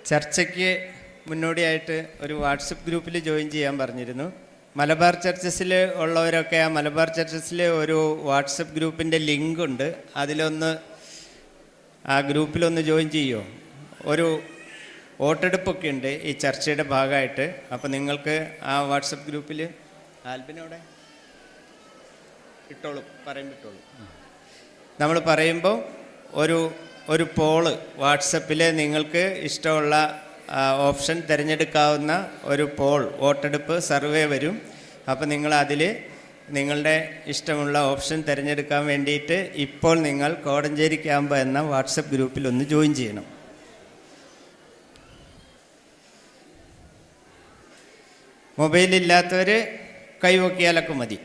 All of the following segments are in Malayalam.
ചർച്ചയ്ക്ക് മുന്നോടിയായിട്ട് ഒരു വാട്സപ്പ് ഗ്രൂപ്പിൽ ജോയിൻ ചെയ്യാൻ പറഞ്ഞിരുന്നു. മലബാർ ചർച്ചസിൽ ഉള്ളവരൊക്കെ ആ മലബാർ ചർച്ചസിൽ ഒരു വാട്സപ്പ് ഗ്രൂപ്പിൻ്റെ ലിങ്ക് ഉണ്ട്, അതിലൊന്ന് ആ ഗ്രൂപ്പിലൊന്ന് ജോയിൻ ചെയ്യുമോ? ഒരു വോട്ടെടുപ്പൊക്കെ ഉണ്ട് ഈ ചർച്ചയുടെ ഭാഗമായിട്ട്. അപ്പോൾ നിങ്ങൾക്ക് ആ വാട്സപ്പ് ഗ്രൂപ്പിൽ ആൽബിനോടെ ഇട്ടോളൂ, ഇട്ടോളൂ. നമ്മൾ പറയുമ്പോൾ ഒരു പോള് വാട്സപ്പിൽ നിങ്ങൾക്ക് ഇഷ്ടമുള്ള ഓപ്ഷൻ തിരഞ്ഞെടുക്കാവുന്ന ഒരു വോട്ടെടുപ്പ് സർവേ വരും. അപ്പോൾ നിങ്ങൾ അതിൽ നിങ്ങളുടെ ഇഷ്ടമുള്ള ഓപ്ഷൻ തിരഞ്ഞെടുക്കാൻ വേണ്ടിയിട്ട് ഇപ്പോൾ നിങ്ങൾ കോടഞ്ചേരി ക്യാമ്പ് എന്ന വാട്സപ്പ് ഗ്രൂപ്പിൽ ഒന്ന് ജോയിൻ ചെയ്യണം. മൊബൈലില്ലാത്തവർ കൈവക്കിയാലൊക്കെ മതി.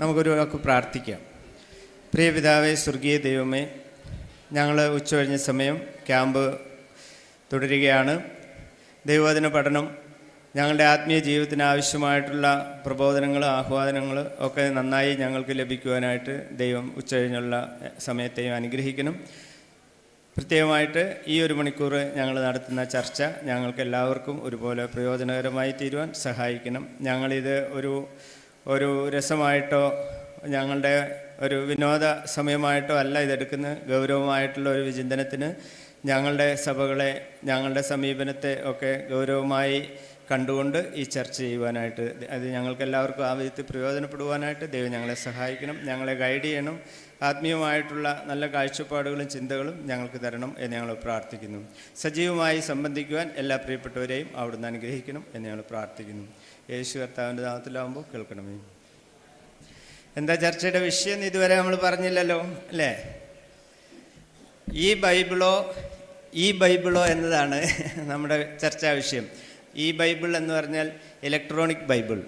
നമുക്കൊരു വാക്ക് പ്രാർത്ഥിക്കാം. പ്രിയ പിതാവേ, സ്വർഗീയ ദൈവമേ, ഞങ്ങൾ ഉച്ചകഴിഞ്ഞ സമയം ക്യാമ്പ് തുടരുകയാണ്. ദൈവവചന പഠനം ഞങ്ങളുടെ ആത്മീയ ജീവിതത്തിന് ആവശ്യമായിട്ടുള്ള പ്രബോധനങ്ങൾ, ആഹ്വാനങ്ങൾ ഒക്കെ നന്നായി ഞങ്ങൾക്ക് ലഭിക്കുവാനായിട്ട് ദൈവം ഉച്ചകഴിഞ്ഞുള്ള സമയത്തെയും അനുഗ്രഹിക്കണം. പ്രത്യേകമായിട്ട് ഈ 1 മണിക്കൂർ ഞങ്ങൾ നടത്തുന്ന ചർച്ച ഞങ്ങൾക്ക് എല്ലാവർക്കും ഒരുപോലെ പ്രയോജനകരമായി തീരുവാൻ സഹായിക്കണം. ഞങ്ങളിത് ഒരു രസമായിട്ടോ ഞങ്ങളുടെ ഒരു വിനോദ സമയമായിട്ടോ അല്ല ഇതെടുക്കുന്നത്. ഗൗരവമായിട്ടുള്ള ഒരു വിചിന്തനത്തിന് ഞങ്ങളുടെ സഭകളെ, ഞങ്ങളുടെ സമീപനത്തെ ഒക്കെ ഗൗരവമായി കണ്ടുകൊണ്ട് ഈ ചർച്ച ചെയ്യുവാനായിട്ട്, അത് ഞങ്ങൾക്ക് എല്ലാവർക്കും ആ വിധത്തിൽ പ്രയോജനപ്പെടുവാനായിട്ട് ദൈവം ഞങ്ങളെ സഹായിക്കണം. ഞങ്ങളെ ഗൈഡ് ചെയ്യണം. ആത്മീയമായിട്ടുള്ള നല്ല കാഴ്ചപ്പാടുകളും ചിന്തകളും ഞങ്ങൾക്ക് തരണം എന്ന് ഞങ്ങൾ പ്രാർത്ഥിക്കുന്നു. സജീവമായി സംബന്ധിക്കുവാൻ എല്ലാ പ്രിയപ്പെട്ടവരെയും അവിടുന്ന് അനുഗ്രഹിക്കണം എന്ന് ഞങ്ങൾ പ്രാർത്ഥിക്കുന്നു. യേശു കർത്താവിൻ്റെ നാമത്തിലാവുമ്പോൾ കേൾക്കണമേ. എന്താ ചർച്ചയുടെ വിഷയം ഇതുവരെ നമ്മൾ പറഞ്ഞില്ലല്ലോ, അല്ലേ? ഈ ബൈബിളോ എന്നതാണ് നമ്മുടെ ചർച്ചാ വിഷയം. ഈ ബൈബിൾ എന്ന് പറഞ്ഞാൽ ഇലക്ട്രോണിക് ബൈബിൾ,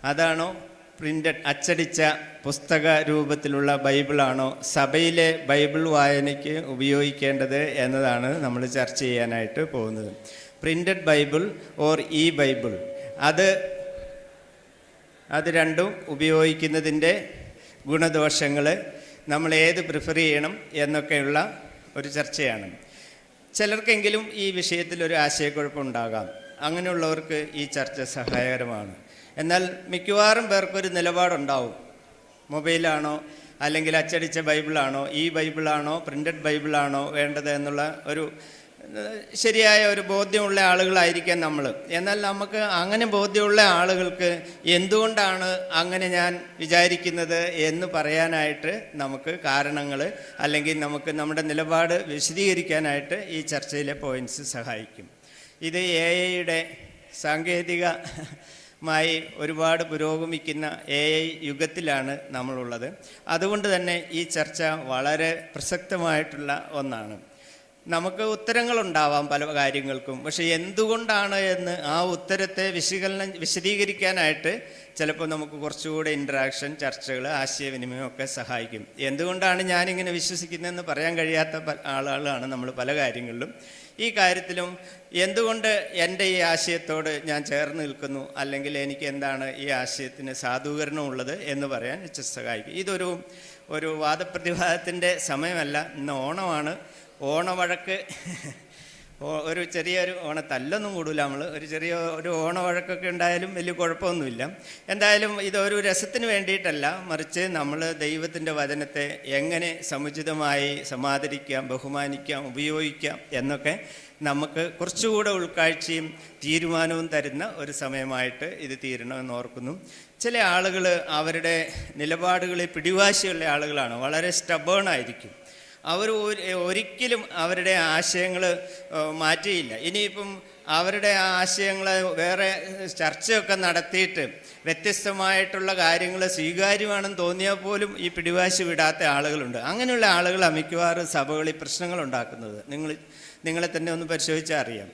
അതാണോ പ്രിൻ്റഡ് അച്ചടിച്ച പുസ്തക രൂപത്തിലുള്ള ബൈബിളാണോ സഭയിലെ ബൈബിൾ വായനയ്ക്ക് ഉപയോഗിക്കേണ്ടത് എന്നതാണ് നമ്മൾ ചർച്ച ചെയ്യാനായിട്ട് പോകുന്നത്. പ്രിൻ്റഡ് ബൈബിൾ ഓർ ഈ ബൈബിൾ, അത് രണ്ടും ഉപയോഗിക്കുന്നതിൻ്റെ ഗുണദോഷങ്ങൾ, നമ്മൾ ഏത് പ്രിഫർ ചെയ്യണം എന്നൊക്കെയുള്ള ഒരു ചർച്ചയാണ്. ചിലർക്കെങ്കിലും ഈ വിഷയത്തിൽ ഒരു ആശയക്കുഴപ്പമുണ്ടാകാം. അങ്ങനെയുള്ളവർക്ക് ഈ ചർച്ച സഹായകരമാണ്. എന്നാൽ മിക്കവാറും പേർക്കൊരു നിലപാടുണ്ടാവും. മൊബൈലാണോ അല്ലെങ്കിൽ അച്ചടിച്ച ബൈബിളാണോ, ഈ ബൈബിളാണോ പ്രിൻ്റഡ് ബൈബിളാണോ വേണ്ടത് എന്നുള്ള ഒരു ശരിയായ ഒരു ബോധ്യമുള്ള ആളുകളായിരിക്കാം നമ്മൾ. എന്നാൽ നമുക്ക് അങ്ങനെ ബോധ്യമുള്ള ആളുകൾക്ക് എന്തുകൊണ്ടാണ് അങ്ങനെ ഞാൻ വിചാരിക്കുന്നത് എന്ന് പറയാനായിട്ട് നമുക്ക് കാരണങ്ങൾ, അല്ലെങ്കിൽ നമുക്ക് നമ്മുടെ നിലപാട് വിശദീകരിക്കാനായിട്ട് ഈ ചർച്ചയിലെ പോയിൻറ്റ്സ് സഹായിക്കും. ഇത് AI സാങ്കേതികമായി ഒരുപാട് പുരോഗമിക്കുന്ന AI യുഗത്തിലാണ് നമ്മളുള്ളത്. അതുകൊണ്ട് തന്നെ ഈ ചർച്ച വളരെ പ്രസക്തമായിട്ടുള്ള ഒന്നാണ്. നമുക്ക് ഉത്തരങ്ങളുണ്ടാവാം പല കാര്യങ്ങൾക്കും, പക്ഷേ എന്തുകൊണ്ടാണ് എന്ന് ആ ഉത്തരത്തെ വിശദീകരിക്കാനായിട്ട് ചിലപ്പോൾ നമുക്ക് കുറച്ചുകൂടെ ഇൻട്രാക്ഷൻ, ചർച്ചകൾ, ആശയവിനിമയം ഒക്കെ സഹായിക്കും. എന്തുകൊണ്ടാണ് ഞാനിങ്ങനെ വിശ്വസിക്കുന്നതെന്ന് പറയാൻ കഴിയാത്ത ആളുകളാണ് നമ്മൾ പല കാര്യങ്ങളിലും. ഈ കാര്യത്തിലും എന്തുകൊണ്ട് എൻ്റെ ഈ ആശയത്തോട് ഞാൻ ചേർന്ന് നിൽക്കുന്നു, അല്ലെങ്കിൽ എനിക്ക് എന്താണ് ഈ ആശയത്തിന് സാധൂകരണമുള്ളത് എന്ന് പറയാൻ സഹായിക്കും. ഇതൊരു വാദപ്രതിവാദത്തിൻ്റെ സമയമല്ല. ഇന്ന് ഓണമാണ്. ഓണവഴക്ക് ഒരു ചെറിയൊരു ഓണത്തല്ലൊന്നും കൂടില്ല. നമ്മൾ ഒരു ഓണവഴക്കൊക്കെ ഉണ്ടായാലും വലിയ കുഴപ്പമൊന്നുമില്ല. എന്തായാലും ഇതൊരു രസത്തിന് വേണ്ടിയിട്ടല്ല, മറിച്ച് നമ്മൾ ദൈവത്തിൻ്റെ വചനത്തെ എങ്ങനെ സമുചിതമായി സമാദരിക്കാം, ബഹുമാനിക്കാം, ഉപയോഗിക്കാം എന്നൊക്കെ നമുക്ക് കുറച്ചുകൂടെ ഉൾക്കാഴ്ചയും തീരുമാനവും തരുന്ന ഒരു സമയമായിട്ട് ഇത് തീരണമെന്ന് ഓർക്കുന്നു. ചില ആളുകൾ അവരുടെ നിലപാടുകളിൽ പിടിവാശിയുള്ള ആളുകളാണ്, വളരെ സ്റ്റബേണായിരിക്കും. അവർ ഒരിക്കലും അവരുടെ ആശയങ്ങൾ മാറ്റിയില്ല. ഇനിയിപ്പം അവരുടെ ആശയങ്ങൾ വേറെ ചർച്ചയൊക്കെ നടത്തിയിട്ട് വ്യത്യസ്തമായിട്ടുള്ള കാര്യങ്ങൾ സ്വീകാര്യമാണെന്ന് തോന്നിയാൽ പോലും ഈ പിടിവാശി വിടാത്ത ആളുകളുണ്ട്. അങ്ങനെയുള്ള ആളുകളാണ് മിക്കവാറും സഭകളിൽ പ്രശ്നങ്ങൾ ഉണ്ടാക്കുന്നത്. നിങ്ങളെ തന്നെ ഒന്ന് പരിശോധിച്ചാൽ അറിയാം.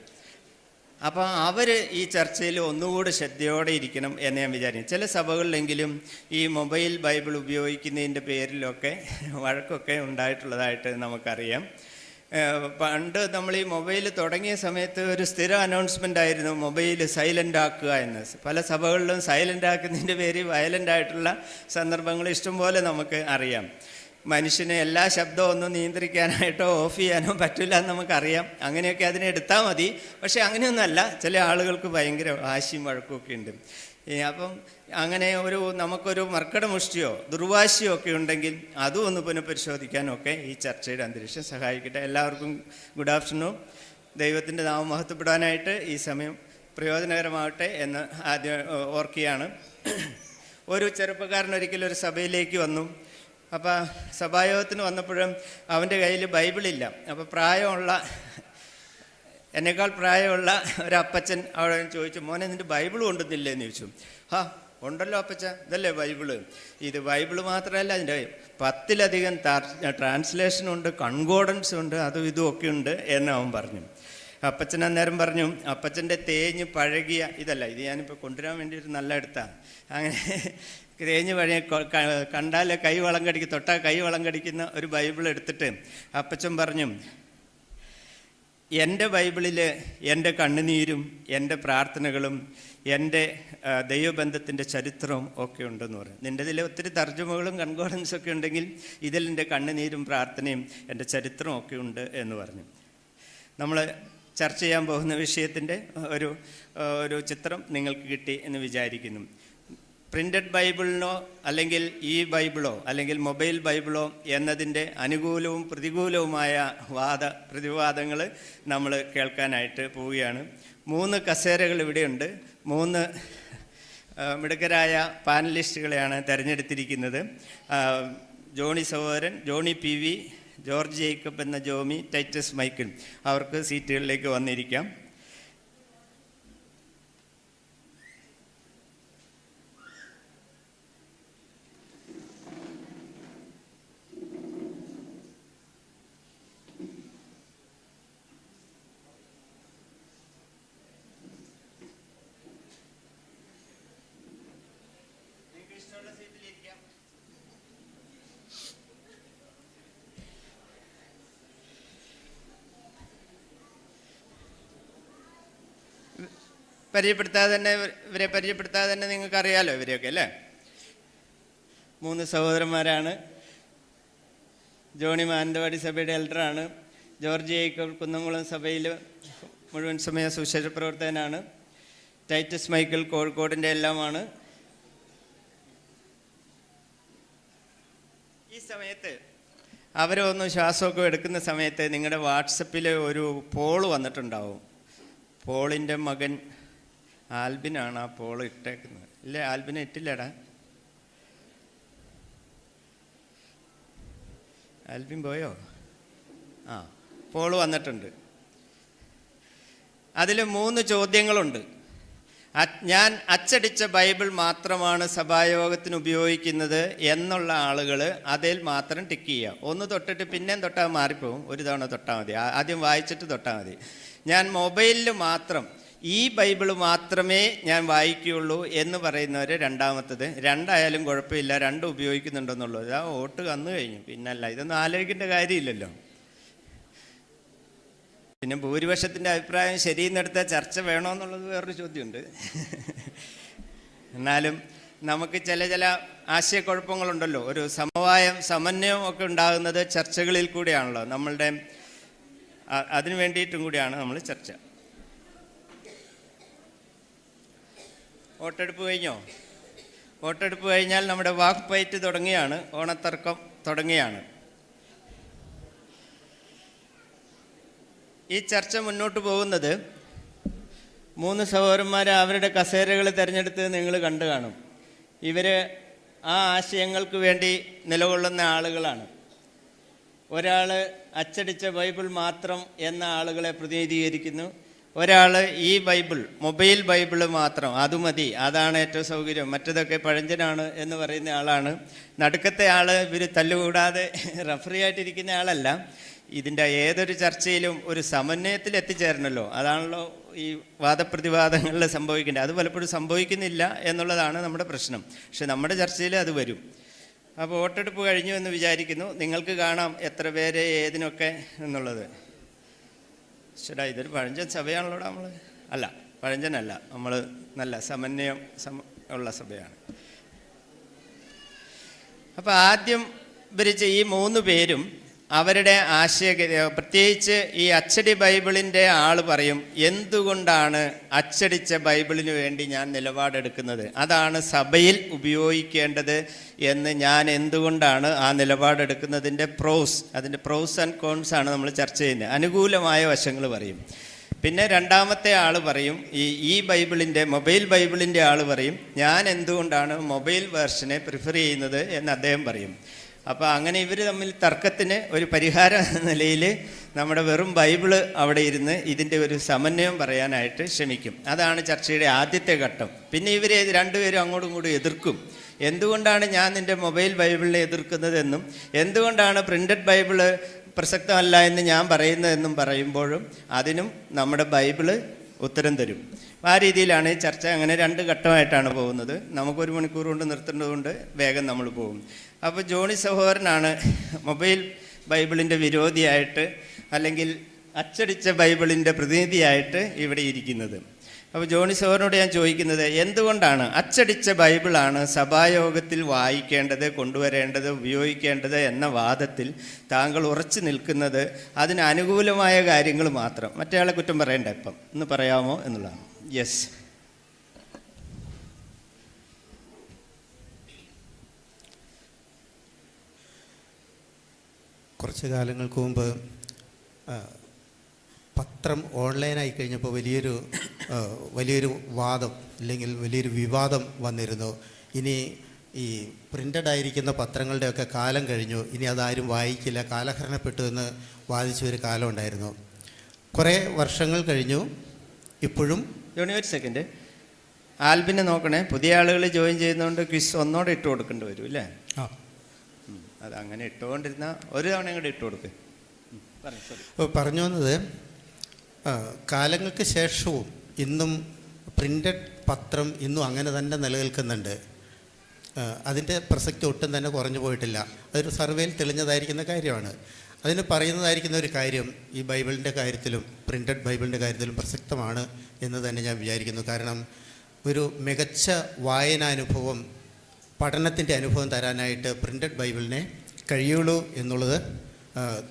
അപ്പോൾ അവർ ഈ ചർച്ചയിൽ ഒന്നുകൂടി ശ്രദ്ധയോടെ ഇരിക്കണം എന്ന് ഞാൻ വിചാരിക്കും. ചില സഭകളിലെങ്കിലും ഈ മൊബൈൽ ബൈബിൾ ഉപയോഗിക്കുന്നതിൻ്റെ പേരിലൊക്കെ വഴക്കൊക്കെ ഉണ്ടായിട്ടുള്ളതായിട്ട് നമുക്കറിയാം. പണ്ട് നമ്മൾ ഈ മൊബൈൽ തുടങ്ങിയ സമയത്ത് ഒരു സ്ഥിര അനൗൺസ്മെൻ്റ് ആയിരുന്നു മൊബൈൽ സൈലൻ്റ് ആക്കുക എന്ന്. പല സഭകളിലും സൈലൻ്റ് ആക്കുന്നതിൻ്റെ പേര് വയലൻ്റ് ആയിട്ടുള്ള സന്ദർഭങ്ങൾ ഇഷ്ടംപോലെ നമുക്ക് അറിയാം. മനുഷ്യന് എല്ലാ ശബ്ദവും ഒന്നും നിയന്ത്രിക്കാനായിട്ടോ ഓഫ് ചെയ്യാനോ പറ്റില്ല എന്ന് നമുക്കറിയാം. അങ്ങനെയൊക്കെ അതിനെ എടുത്താൽ മതി. പക്ഷേ അങ്ങനെയൊന്നുമല്ല, ചില ആളുകൾക്ക് ഭയങ്കര വാശിയും വഴക്കുമൊക്കെ ഉണ്ട്. അപ്പം അങ്ങനെ നമുക്കൊരു മർക്കടമുഷ്ടിയോ ദുർവാശിയോ ഒക്കെ ഉണ്ടെങ്കിൽ അതും ഒന്ന് പുനഃപരിശോധിക്കാനൊക്കെ ഈ ചർച്ചയുടെ അന്തരീക്ഷം സഹായിക്കട്ടെ. എല്ലാവർക്കും ഗുഡ് ആഫ്റ്റർനൂൺ. ദൈവത്തിൻ്റെ നാമം മഹത്വപ്പെടാനായിട്ട് ഈ സമയം പ്രയോജനകരമാവട്ടെ എന്ന് ആദ്യം ഓർക്കുകയാണ്. ഒരു ചെറുപ്പക്കാരൻ ഒരിക്കലും ഒരു സഭയിലേക്ക് വന്നു. അപ്പോൾ സഭായോഗത്തിന് വന്നപ്പോഴും അവൻ്റെ കയ്യിൽ ബൈബിളില്ല. അപ്പോൾ എന്നേക്കാൾ പ്രായമുള്ള ഒരപ്പച്ചൻ അവിടെ ചോദിച്ചു, മോനെ നിൻ്റെ ബൈബിൾ കൊണ്ടുവന്നില്ലേ എന്ന് ചോദിച്ചു. ഉണ്ടല്ലോ അപ്പച്ച, ഇതല്ലേ ബൈബിള്. ഇത് ബൈബിള് മാത്രമല്ല, അതിൻ്റെ 10ലധികം ട്രാൻസ്ലേഷനുണ്ട്, കൺകോർഡൻസ് ഉണ്ട്, അതും ഇതും ഒക്കെ ഉണ്ട് എന്ന് അവൻ പറഞ്ഞു. അപ്പച്ചൻ അന്നേരം പറഞ്ഞു, അപ്പച്ചൻ്റെ തേഞ്ഞ് പഴകിയ ഇത് ഞാനിപ്പോൾ കൊണ്ടുവരാൻ വേണ്ടി ഒരു നല്ല എടുത്താണ്. അങ്ങനെ തേഞ്ഞ് പഴയ കണ്ടാൽ കൈ വളം കടിക്കും, തൊട്ടാൽ കൈ വളം കടിക്കുന്ന ഒരു ബൈബിൾ എടുത്തിട്ട് അപ്പച്ചൻ പറഞ്ഞു, എൻ്റെ ബൈബിളിൽ എൻ്റെ കണ്ണുനീരും എൻ്റെ പ്രാർത്ഥനകളും എൻ്റെ ദൈവബന്ധത്തിൻ്റെ ചരിത്രവും ഒക്കെ ഉണ്ടെന്ന് പറയും. നിൻ്റെ ഇതിൽ ഒത്തിരി തർജ്ജമകളും കൺകോർഡൻസൊക്കെ ഉണ്ടെങ്കിൽ ഇതിൽ എൻ്റെ കണ്ണുനീരും പ്രാർത്ഥനയും എൻ്റെ ചരിത്രവും ഒക്കെ ഉണ്ട് എന്ന് പറഞ്ഞു. നമ്മൾ ചർച്ച ചെയ്യാൻ പോകുന്ന വിഷയത്തിൻ്റെ ഒരു ചിത്രം നിങ്ങൾക്ക് കിട്ടി എന്ന് വിചാരിക്കുന്നു. പ്രിൻ്റഡ് ബൈബിളിനോ അല്ലെങ്കിൽ ഈ ബൈബിളോ അല്ലെങ്കിൽ മൊബൈൽ ബൈബിളോ എന്നതിൻ്റെ അനുകൂലവും പ്രതികൂലവുമായ പ്രതിവാദങ്ങൾ നമ്മൾ കേൾക്കാനായിട്ട് പോവുകയാണ്. 3 കസേരകൾ ഇവിടെയുണ്ട്. 3 മിടുക്കരായ പാനലിസ്റ്റുകളെയാണ് തിരഞ്ഞെടുത്തിരിക്കുന്നത്. ജോണി സഹോദരൻ, ജോണി PV, ജോർജ് ജേക്കബ് എന്ന ജോമി, ടൈറ്റസ് മൈക്കിൾ. അവർക്ക് സീറ്റുകളിലേക്ക് വന്നിരിക്കാം. ഇവരെ പരിചയപ്പെടുത്താതെ തന്നെ നിങ്ങൾക്കറിയാലോ ഇവരെയൊക്കെ അല്ലേ. 3 സഹോദരന്മാരാണ്. ജോണി മാനന്തവാടി സഭയുടെ എൽഡറാണ്. ജോർജ് ജേക്കബ് കുന്നംകുളം സഭയിൽ മുഴുവൻ സമയ സുവിശേഷ പ്രവർത്തകനാണ്. ടൈറ്റസ് മൈക്കിൾ കോഴിക്കോടിൻ്റെ എല്ലാമാണ്. ഈ സമയത്ത് അവരൊന്ന് ശ്വാസമൊക്കെ എടുക്കുന്ന സമയത്ത് നിങ്ങളുടെ വാട്സപ്പിൽ ഒരു പോള് വന്നിട്ടുണ്ടാവും. പോളിൻ്റെ മകൻ ആൽബിനാണ് ആ പോള് ഇട്ടേക്കുന്നത്. ഇല്ലേ, ആൽബിനെ ഇട്ടില്ലടാ? ആൽബിൻ പോയോ? പോള് വന്നിട്ടുണ്ട്. അതിൽ 3 ചോദ്യങ്ങളുണ്ട്. ഞാൻ അച്ചടിച്ച ബൈബിൾ മാത്രമാണ് സഭായോഗത്തിന് ഉപയോഗിക്കുന്നത് എന്നുള്ള ആളുകൾ അതിൽ മാത്രം ടിക്ക് ചെയ്യുക. ഒന്ന് തൊട്ടിട്ട് പിന്നെയും തൊട്ടാൽ മാറിപ്പോവും. ഒരു തവണ തൊട്ടാൽ മതി, ആദ്യം വായിച്ചിട്ട് തൊട്ടാൽ മതി. ഞാൻ മൊബൈലിൽ മാത്രം ഈ ബൈബിള് മാത്രമേ ഞാൻ വായിക്കുകയുള്ളൂ എന്ന് പറയുന്നവർ രണ്ടാമത്തത്. 2 ആയാലും കുഴപ്പമില്ല, 2 ഉപയോഗിക്കുന്നുണ്ടെന്നുള്ളത്. വോട്ട് വന്നു കഴിഞ്ഞു. പിന്നല്ല, ഇതൊന്നും ആലോചിക്കേണ്ട കാര്യമില്ലല്ലോ. പിന്നെ ഭൂരിപക്ഷത്തിൻ്റെ അഭിപ്രായം ശരിയെന്നെടുത്താൽ ചർച്ച വേണമെന്നുള്ളത് വേറൊരു ചോദ്യമുണ്ട്. എന്നാലും നമുക്ക് ചില ആശയക്കുഴപ്പങ്ങളുണ്ടല്ലോ. ഒരു സമന്വയം ഒക്കെ ഉണ്ടാകുന്നത് ചർച്ചകളിൽ കൂടിയാണല്ലോ. അതിനു വേണ്ടിയിട്ടും കൂടിയാണ് നമ്മൾ ചർച്ച. വോട്ടെടുപ്പ് കഴിഞ്ഞോ? വോട്ടെടുപ്പ് കഴിഞ്ഞാൽ നമ്മുടെ വാക്ക് ഫൈറ്റ് തുടങ്ങിയാണ്, ഓണത്തർക്കം തുടങ്ങിയാണ്. ഈ ചർച്ച മുന്നോട്ട് പോകുന്നത് 3 സഹോദരന്മാർ അവരുടെ കസേരകൾ തിരഞ്ഞെടുത്ത് നിങ്ങൾ കണ്ടു കാണും. ഇവർ ആ ആശയങ്ങൾക്ക് വേണ്ടി നിലകൊള്ളുന്ന ആളുകളാണ്. ഒരാൾ അച്ചടിച്ച ബൈബിൾ മാത്രം എന്ന ആളുകളെ പ്രതിനിധീകരിക്കുന്നു. ഒരാൾ ഈ ബൈബിൾ, മൊബൈൽ ബൈബിള് മാത്രം, അത് മതി, അതാണ് ഏറ്റവും സൗകര്യം, മറ്റതൊക്കെ പഴഞ്ചനാണ് എന്ന് പറയുന്ന ആളാണ്. നടുക്കത്തെ ആൾ ഇവർ തല്ലുകൂടാതെ റഫറി ആയിട്ടിരിക്കുന്ന ആളല്ല. ഇതിൻ്റെ ഏതൊരു ചർച്ചയിലും ഒരു സമന്വയത്തിൽ എത്തിച്ചേരണമല്ലോ. അതാണല്ലോ ഈ വാദപ്രതിവാദങ്ങളിൽ സംഭവിക്കേണ്ടത്. അത് പലപ്പോഴും സംഭവിക്കുന്നില്ല എന്നുള്ളതാണ് നമ്മുടെ പ്രശ്നം. പക്ഷെ നമ്മുടെ ചർച്ചയിൽ അത് വരും. അപ്പോൾ വോട്ടെടുപ്പ് കഴിഞ്ഞു എന്ന് വിചാരിക്കുന്നു. നിങ്ങൾക്ക് കാണാം എത്ര പേര് ഏതിനൊക്കെ എന്നുള്ളത്. ചേട്ടാ, ഇതൊരു പഴഞ്ചൻ സഭയാണല്ലോ നമ്മൾ. അല്ല, പഴഞ്ചനല്ല, നമ്മൾ നല്ല സമന്വയം ഉള്ള സഭയാണ്. അപ്പോൾ ആദ്യം ഭരിച്ച ഈ 3 പേരും അവരുടെ പ്രത്യേകിച്ച് ഈ അച്ചടി ബൈബിളിൻ്റെ ആൾ പറയും, എന്തുകൊണ്ടാണ് അച്ചടിച്ച ബൈബിളിന് വേണ്ടി ഞാൻ നിലപാടെടുക്കുന്നത്, അതാണ് സഭയിൽ ഉപയോഗിക്കേണ്ടത് എന്ന് ഞാൻ എന്തുകൊണ്ടാണ് ആ നിലപാടെടുക്കുന്നതിൻ്റെ അതിൻ്റെ പ്രോസ് ആൻഡ് കോൺസ് ആണ് നമ്മൾ ചർച്ച ചെയ്യുന്നത്. അനുകൂലമായ വശങ്ങൾ പറയും. പിന്നെ രണ്ടാമത്തെ ആൾ പറയും, ഈ ബൈബിളിൻ്റെ മൊബൈൽ ബൈബിളിൻ്റെ ആൾ പറയും, ഞാൻ എന്തുകൊണ്ടാണ് മൊബൈൽ വേർഷനെ പ്രിഫർ ചെയ്യുന്നത് എന്ന് അദ്ദേഹം പറയും. അപ്പോൾ അങ്ങനെ ഇവർ തമ്മിൽ തർക്കത്തിന് ഒരു പരിഹാര നിലയിൽ നമ്മുടെ വെറും ബൈബിള് അവിടെ ഇരുന്ന് ഇതിൻ്റെ ഒരു സമന്വയം പറയാനായിട്ട് ശ്രമിക്കും. അതാണ് ചർച്ചയുടെ ആദ്യത്തെ ഘട്ടം. പിന്നെ ഇവർ രണ്ടുപേരും അങ്ങോട്ടും ഇങ്ങോട്ടും എതിർക്കും. എന്തുകൊണ്ടാണ് ഞാൻ നിൻ്റെ മൊബൈൽ ബൈബിളിനെ എതിർക്കുന്നതെന്നും എന്തുകൊണ്ടാണ് പ്രിൻ്റഡ് ബൈബിള് പ്രസക്തമല്ല എന്ന് ഞാൻ പറയുന്നതെന്നും പറയുമ്പോഴും അതിനും നമ്മുടെ ബൈബിള് ഉത്തരം തരും. ആ രീതിയിലാണ് ഈ ചർച്ച. അങ്ങനെ 2 ഘട്ടമായിട്ടാണ് പോകുന്നത്. നമുക്കൊരു മണിക്കൂർ കൊണ്ട് നിർത്തേണ്ടതുകൊണ്ട് വേഗം നമ്മൾ പോകും. അപ്പോൾ ജോണി സഹോദരനാണ് മൊബൈൽ ബൈബിളിൻ്റെ വിരോധിയായിട്ട് അല്ലെങ്കിൽ അച്ചടിച്ച ബൈബിളിൻ്റെ പ്രതിനിധിയായിട്ട് ഇവിടെ ഇരിക്കുന്നത്. അപ്പോൾ ജോണി സഹോദരനോട് ഞാൻ ചോദിക്കുന്നത്, എന്തുകൊണ്ടാണ് അച്ചടിച്ച ബൈബിളാണ് സഭായോഗത്തിൽ വായിക്കേണ്ടത്, കൊണ്ടുവരേണ്ടത്, ഉപയോഗിക്കേണ്ടത് എന്ന വാദത്തിൽ താങ്കൾ ഉറച്ചു നിൽക്കുന്നത്? അതിന് അനുകൂലമായ കാര്യങ്ങൾ മാത്രം, മറ്റേയാളെ കുറ്റം പറയണ്ട ഇപ്പം ഒന്ന് പറയാമോ എന്നുള്ളതാണ്. യെസ്. കുറച്ച് കാലങ്ങൾക്ക് മുമ്പ് പത്രം ഓൺലൈനായി കഴിഞ്ഞപ്പോൾ വലിയൊരു വാദം അല്ലെങ്കിൽ വലിയൊരു വിവാദം വന്നിരുന്നു. ഇനി ഈ പ്രിൻ്റഡ് ആയിരിക്കുന്ന പത്രങ്ങളുടെയൊക്കെ കാലം കഴിഞ്ഞു, ഇനി അതാരും വായിക്കില്ല, കാലഹരണപ്പെട്ടു എന്ന് വാദിച്ച ഒരു കാലം ഉണ്ടായിരുന്നു. കുറേ വർഷങ്ങൾ കഴിഞ്ഞു. ഇപ്പോഴും ജോണി ഒരു സെക്കൻഡ്, ആൽബിനെ നോക്കണേ. പുതിയ ആളുകൾ ജോയിൻ ചെയ്യുന്നതുകൊണ്ട് ക്വിസ് ഒന്നോടെ ഇട്ട് കൊടുക്കേണ്ടി വരും അല്ലേ? അത് അങ്ങനെ ഇട്ടുകൊണ്ടിരുന്ന ഒരു തവണ ഇങ്ങോട്ട് ഇട്ട് കൊടുക്ക്. പറഞ്ഞു വന്നത്, കാലങ്ങൾക്ക് ശേഷവും ഇന്നും പ്രിൻ്റഡ് പത്രം ഇന്നും അങ്ങനെ തന്നെ നിലനിൽക്കുന്നുണ്ട്. അതിൻ്റെ പ്രസക്തി ഒട്ടും തന്നെ കുറഞ്ഞു പോയിട്ടില്ല. അതൊരു സർവേയിൽ തെളിഞ്ഞതായിരിക്കുന്ന കാര്യമാണ്. അതിന് പറയുന്നതായിരിക്കുന്ന ഒരു കാര്യം ഈ ബൈബിളിൻ്റെ കാര്യത്തിലും പ്രിൻ്റഡ് ബൈബിളിൻ്റെ കാര്യത്തിലും പ്രസക്തമാണ് എന്ന് തന്നെ ഞാൻ വിചാരിക്കുന്നു. കാരണം ഒരു മികച്ച വായനാനുഭവം, പഠനത്തിൻ്റെ അനുഭവം തരാനായിട്ട് പ്രിൻ്റഡ് ബൈബിളിനെ കഴിയുള്ളൂ എന്നുള്ളത്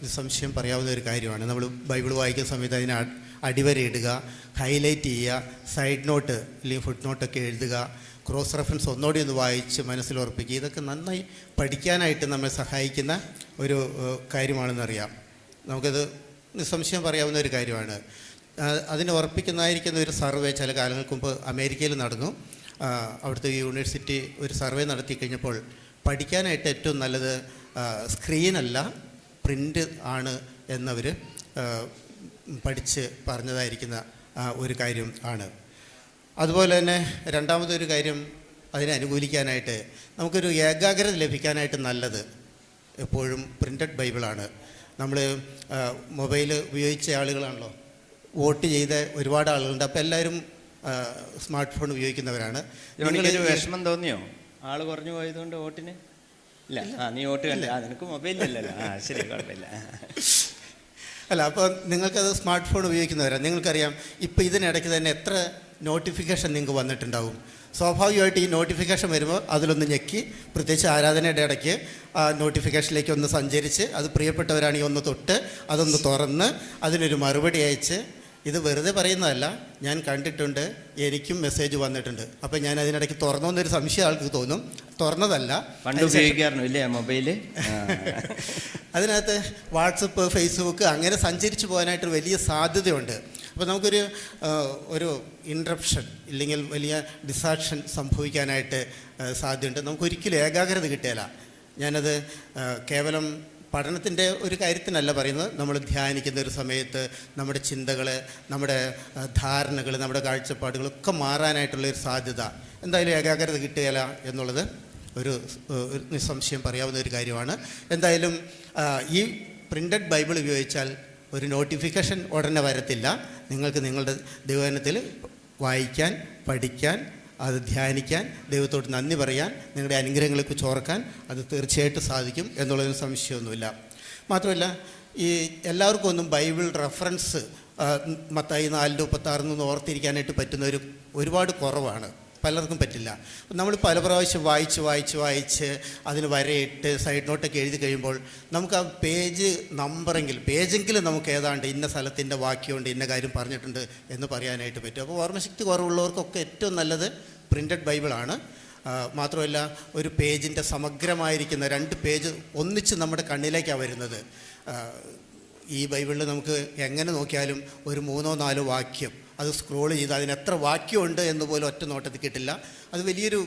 നിസ്സംശയം പറയാവുന്ന ഒരു കാര്യമാണ്. നമ്മൾ ബൈബിൾ വായിക്കുന്ന സമയത്ത് അതിന് അടിവരയിടുക, ഹൈലൈറ്റ് ചെയ്യുക, സൈഡ് നോട്ട് അല്ലെങ്കിൽ ഫുട് നോട്ടൊക്കെ എഴുതുക, ക്രോസ് റെഫറൻസ് ഒന്നോടെ ഒന്ന് വായിച്ച് മനസ്സിൽ ഉറപ്പിക്കുക. ഇതൊക്കെ നന്നായി പഠിക്കാനായിട്ട് നമ്മെ സഹായിക്കുന്ന ഒരു കാര്യമാണെന്നറിയാം. നമുക്കത് നിസ്സംശയം പറയാവുന്ന ഒരു കാര്യമാണ്. അതിന് ഉറപ്പിക്കുന്നതായിരിക്കുന്ന ഒരു സർവേ ചില കാലങ്ങൾക്ക് മുമ്പ് അമേരിക്കയിൽ നടന്നു. അവിടുത്തെ യൂണിവേഴ്സിറ്റി ഒരു സർവേ നടത്തി കഴിഞ്ഞപ്പോൾ പഠിക്കാനായിട്ട് ഏറ്റവും നല്ലത് സ്ക്രീനല്ല പ്രിൻ്റ് ആണ് എന്നവർ പഠിച്ച് പറഞ്ഞതായിരിക്കുന്ന ഒരു കാര്യം ആണ്. അതുപോലെ തന്നെ രണ്ടാമതൊരു കാര്യം, അതിനെ അനുകൂലിക്കാനായിട്ട് നമുക്കൊരു ഏകാഗ്രത ലഭിക്കാനായിട്ട് നല്ലത് എപ്പോഴും പ്രിൻ്റഡ് ബൈബിളാണ്. നമ്മൾ മൊബൈൽ ഉപയോഗിച്ച ആളുകളാണല്ലോ, വോട്ട് ചെയ്ത ഒരുപാട് ആളുകളുണ്ട്. അപ്പോൾ എല്ലാവരും സ്മാർട്ട് ഫോൺ ഉപയോഗിക്കുന്നവരാണ്. നിങ്ങളൊരു വിഷമം തോന്നിയോ ആൾ കുറഞ്ഞു പോയതുകൊണ്ട് വോട്ടിന്? ഇല്ല, നീ വോട്ട് കണ്ട, നിനക്ക് മൊബൈലിലല്ലോ. ശരി, കുഴപ്പമില്ല. അല്ല, അപ്പോൾ നിങ്ങൾക്കത് സ്മാർട്ട് ഫോൺ ഉപയോഗിക്കുന്നവരാണ്. നിങ്ങൾക്കറിയാം ഇപ്പോൾ ഇതിനിടയ്ക്ക് തന്നെ എത്ര നോട്ടിഫിക്കേഷൻ നിങ്ങൾക്ക് വന്നിട്ടുണ്ടാവും. സ്വാഭാവികമായിട്ട് ഈ നോട്ടിഫിക്കേഷൻ വരുമ്പോൾ അതിലൊന്ന് ഞെക്കി, പ്രത്യേകിച്ച് ആരാധനയുടെ ഇടയ്ക്ക് ആ നോട്ടിഫിക്കേഷനിലേക്ക് ഒന്ന് സഞ്ചരിച്ച്, അത് പ്രിയപ്പെട്ടവരാണെങ്കിൽ ഒന്ന് തൊട്ട് അതൊന്ന് തുറന്ന് അതിനൊരു മറുപടി അയച്ച് ഇത് വെറുതെ പറയുന്നതല്ല, ഞാൻ കണ്ടിട്ടുണ്ട്, എനിക്കും മെസ്സേജ് വന്നിട്ടുണ്ട്. അപ്പം ഞാൻ അതിനിടയ്ക്ക് തുറന്നൊന്നൊരു സംശയം ആൾക്ക് തോന്നും. തുറന്നതല്ല, പണ്ട് ഉപയോഗിക്കാറുണ്ട് ഇല്ലേ മൊബൈല്. അതിനകത്ത് വാട്സപ്പ്, ഫേസ്ബുക്ക് അങ്ങനെ സഞ്ചരിച്ചു പോകാനായിട്ടൊരു വലിയ സാധ്യതയുണ്ട്. അപ്പോൾ നമുക്കൊരു ഒരു ഇൻട്രപ്ഷൻ ഇല്ലെങ്കിൽ വലിയ ഡിസാക്ഷൻ സംഭവിക്കാനായിട്ട് സാധ്യതയുണ്ട്. നമുക്കൊരിക്കലും ഏകാഗ്രത കിട്ടുകയില്ല. ഞാനത് കേവലം പഠനത്തിൻ്റെ ഒരു കാര്യത്തിനല്ല പറയുന്നത്. നമ്മൾ ധ്യാനിക്കുന്ന ഒരു സമയത്ത് നമ്മുടെ ചിന്തകൾ, നമ്മുടെ ധാരണകൾ, നമ്മുടെ കാഴ്ചപ്പാടുകളൊക്കെ മാറാനായിട്ടുള്ളൊരു സാധ്യത എന്തായാലും ഏകാഗ്രത കിട്ടുകയില്ല എന്നുള്ളത് ഒരു നിസ്സംശയം പറയാവുന്ന ഒരു കാര്യമാണ്. എന്തായാലും ഈ പ്രിൻ്റഡ് ബൈബിൾ ഉപയോഗിച്ചാൽ ഒരു നോട്ടിഫിക്കേഷൻ ഉടനെ വരത്തില്ല. നിങ്ങൾക്ക് നിങ്ങളുടെ ദൈവവചനത്തിൽ വായിക്കാൻ, പഠിക്കാൻ, അത് ധ്യാനിക്കാൻ, ദൈവത്തോട് നന്ദി പറയാൻ, നിങ്ങളുടെ അനുഗ്രഹങ്ങളെക്കുറിച്ച് ഓർക്കാൻ അത് തീർച്ചയായിട്ടും സാധിക്കും എന്നുള്ളതിന് സംശയമൊന്നുമില്ല. മാത്രമല്ല, ഈ എല്ലാവർക്കും ഒന്നും ബൈബിൾ റെഫറൻസ് മത്തായി 4:36 ഓർത്തിരിക്കാനായിട്ട് പറ്റുന്ന ഒരുപാട് കുറവാണ്. പലർക്കും പറ്റില്ല. നമ്മൾ പല പ്രാവശ്യം വായിച്ച് അതിന് വരയിട്ട് സൈഡ് നോട്ടൊക്കെ എഴുതി കഴിയുമ്പോൾ നമുക്ക് ആ പേജെങ്കിലും നമുക്ക് ഏതാണ്ട് ഇന്ന സ്ഥലത്തിൻ്റെ വാക്യമുണ്ട്, ഇന്ന കാര്യം പറഞ്ഞിട്ടുണ്ട് എന്ന് പറയാനായിട്ട് പറ്റും. അപ്പോൾ ഓർമ്മശക്തി കുറവുള്ളവർക്കൊക്കെ ഏറ്റവും നല്ലത് പ്രിൻ്റഡ് ബൈബിളാണ്. മാത്രമല്ല, ഒരു പേജിൻ്റെ സമഗ്രമായിരിക്കുന്ന 2 പേജ് ഒന്നിച്ച് നമ്മുടെ കണ്ണിലേക്കാണ് വരുന്നത്. ഈ ബൈബിളിൽ നമുക്ക് എങ്ങനെ നോക്കിയാലും ഒരു 3-4 വാക്യം അത് സ്ക്രോൾ ചെയ്ത് അതിന് എത്ര വാക്യമുണ്ട് എന്ന് പോലും ഒറ്റ നോട്ടത്തിൽ കിട്ടില്ല. അത് വലിയൊരു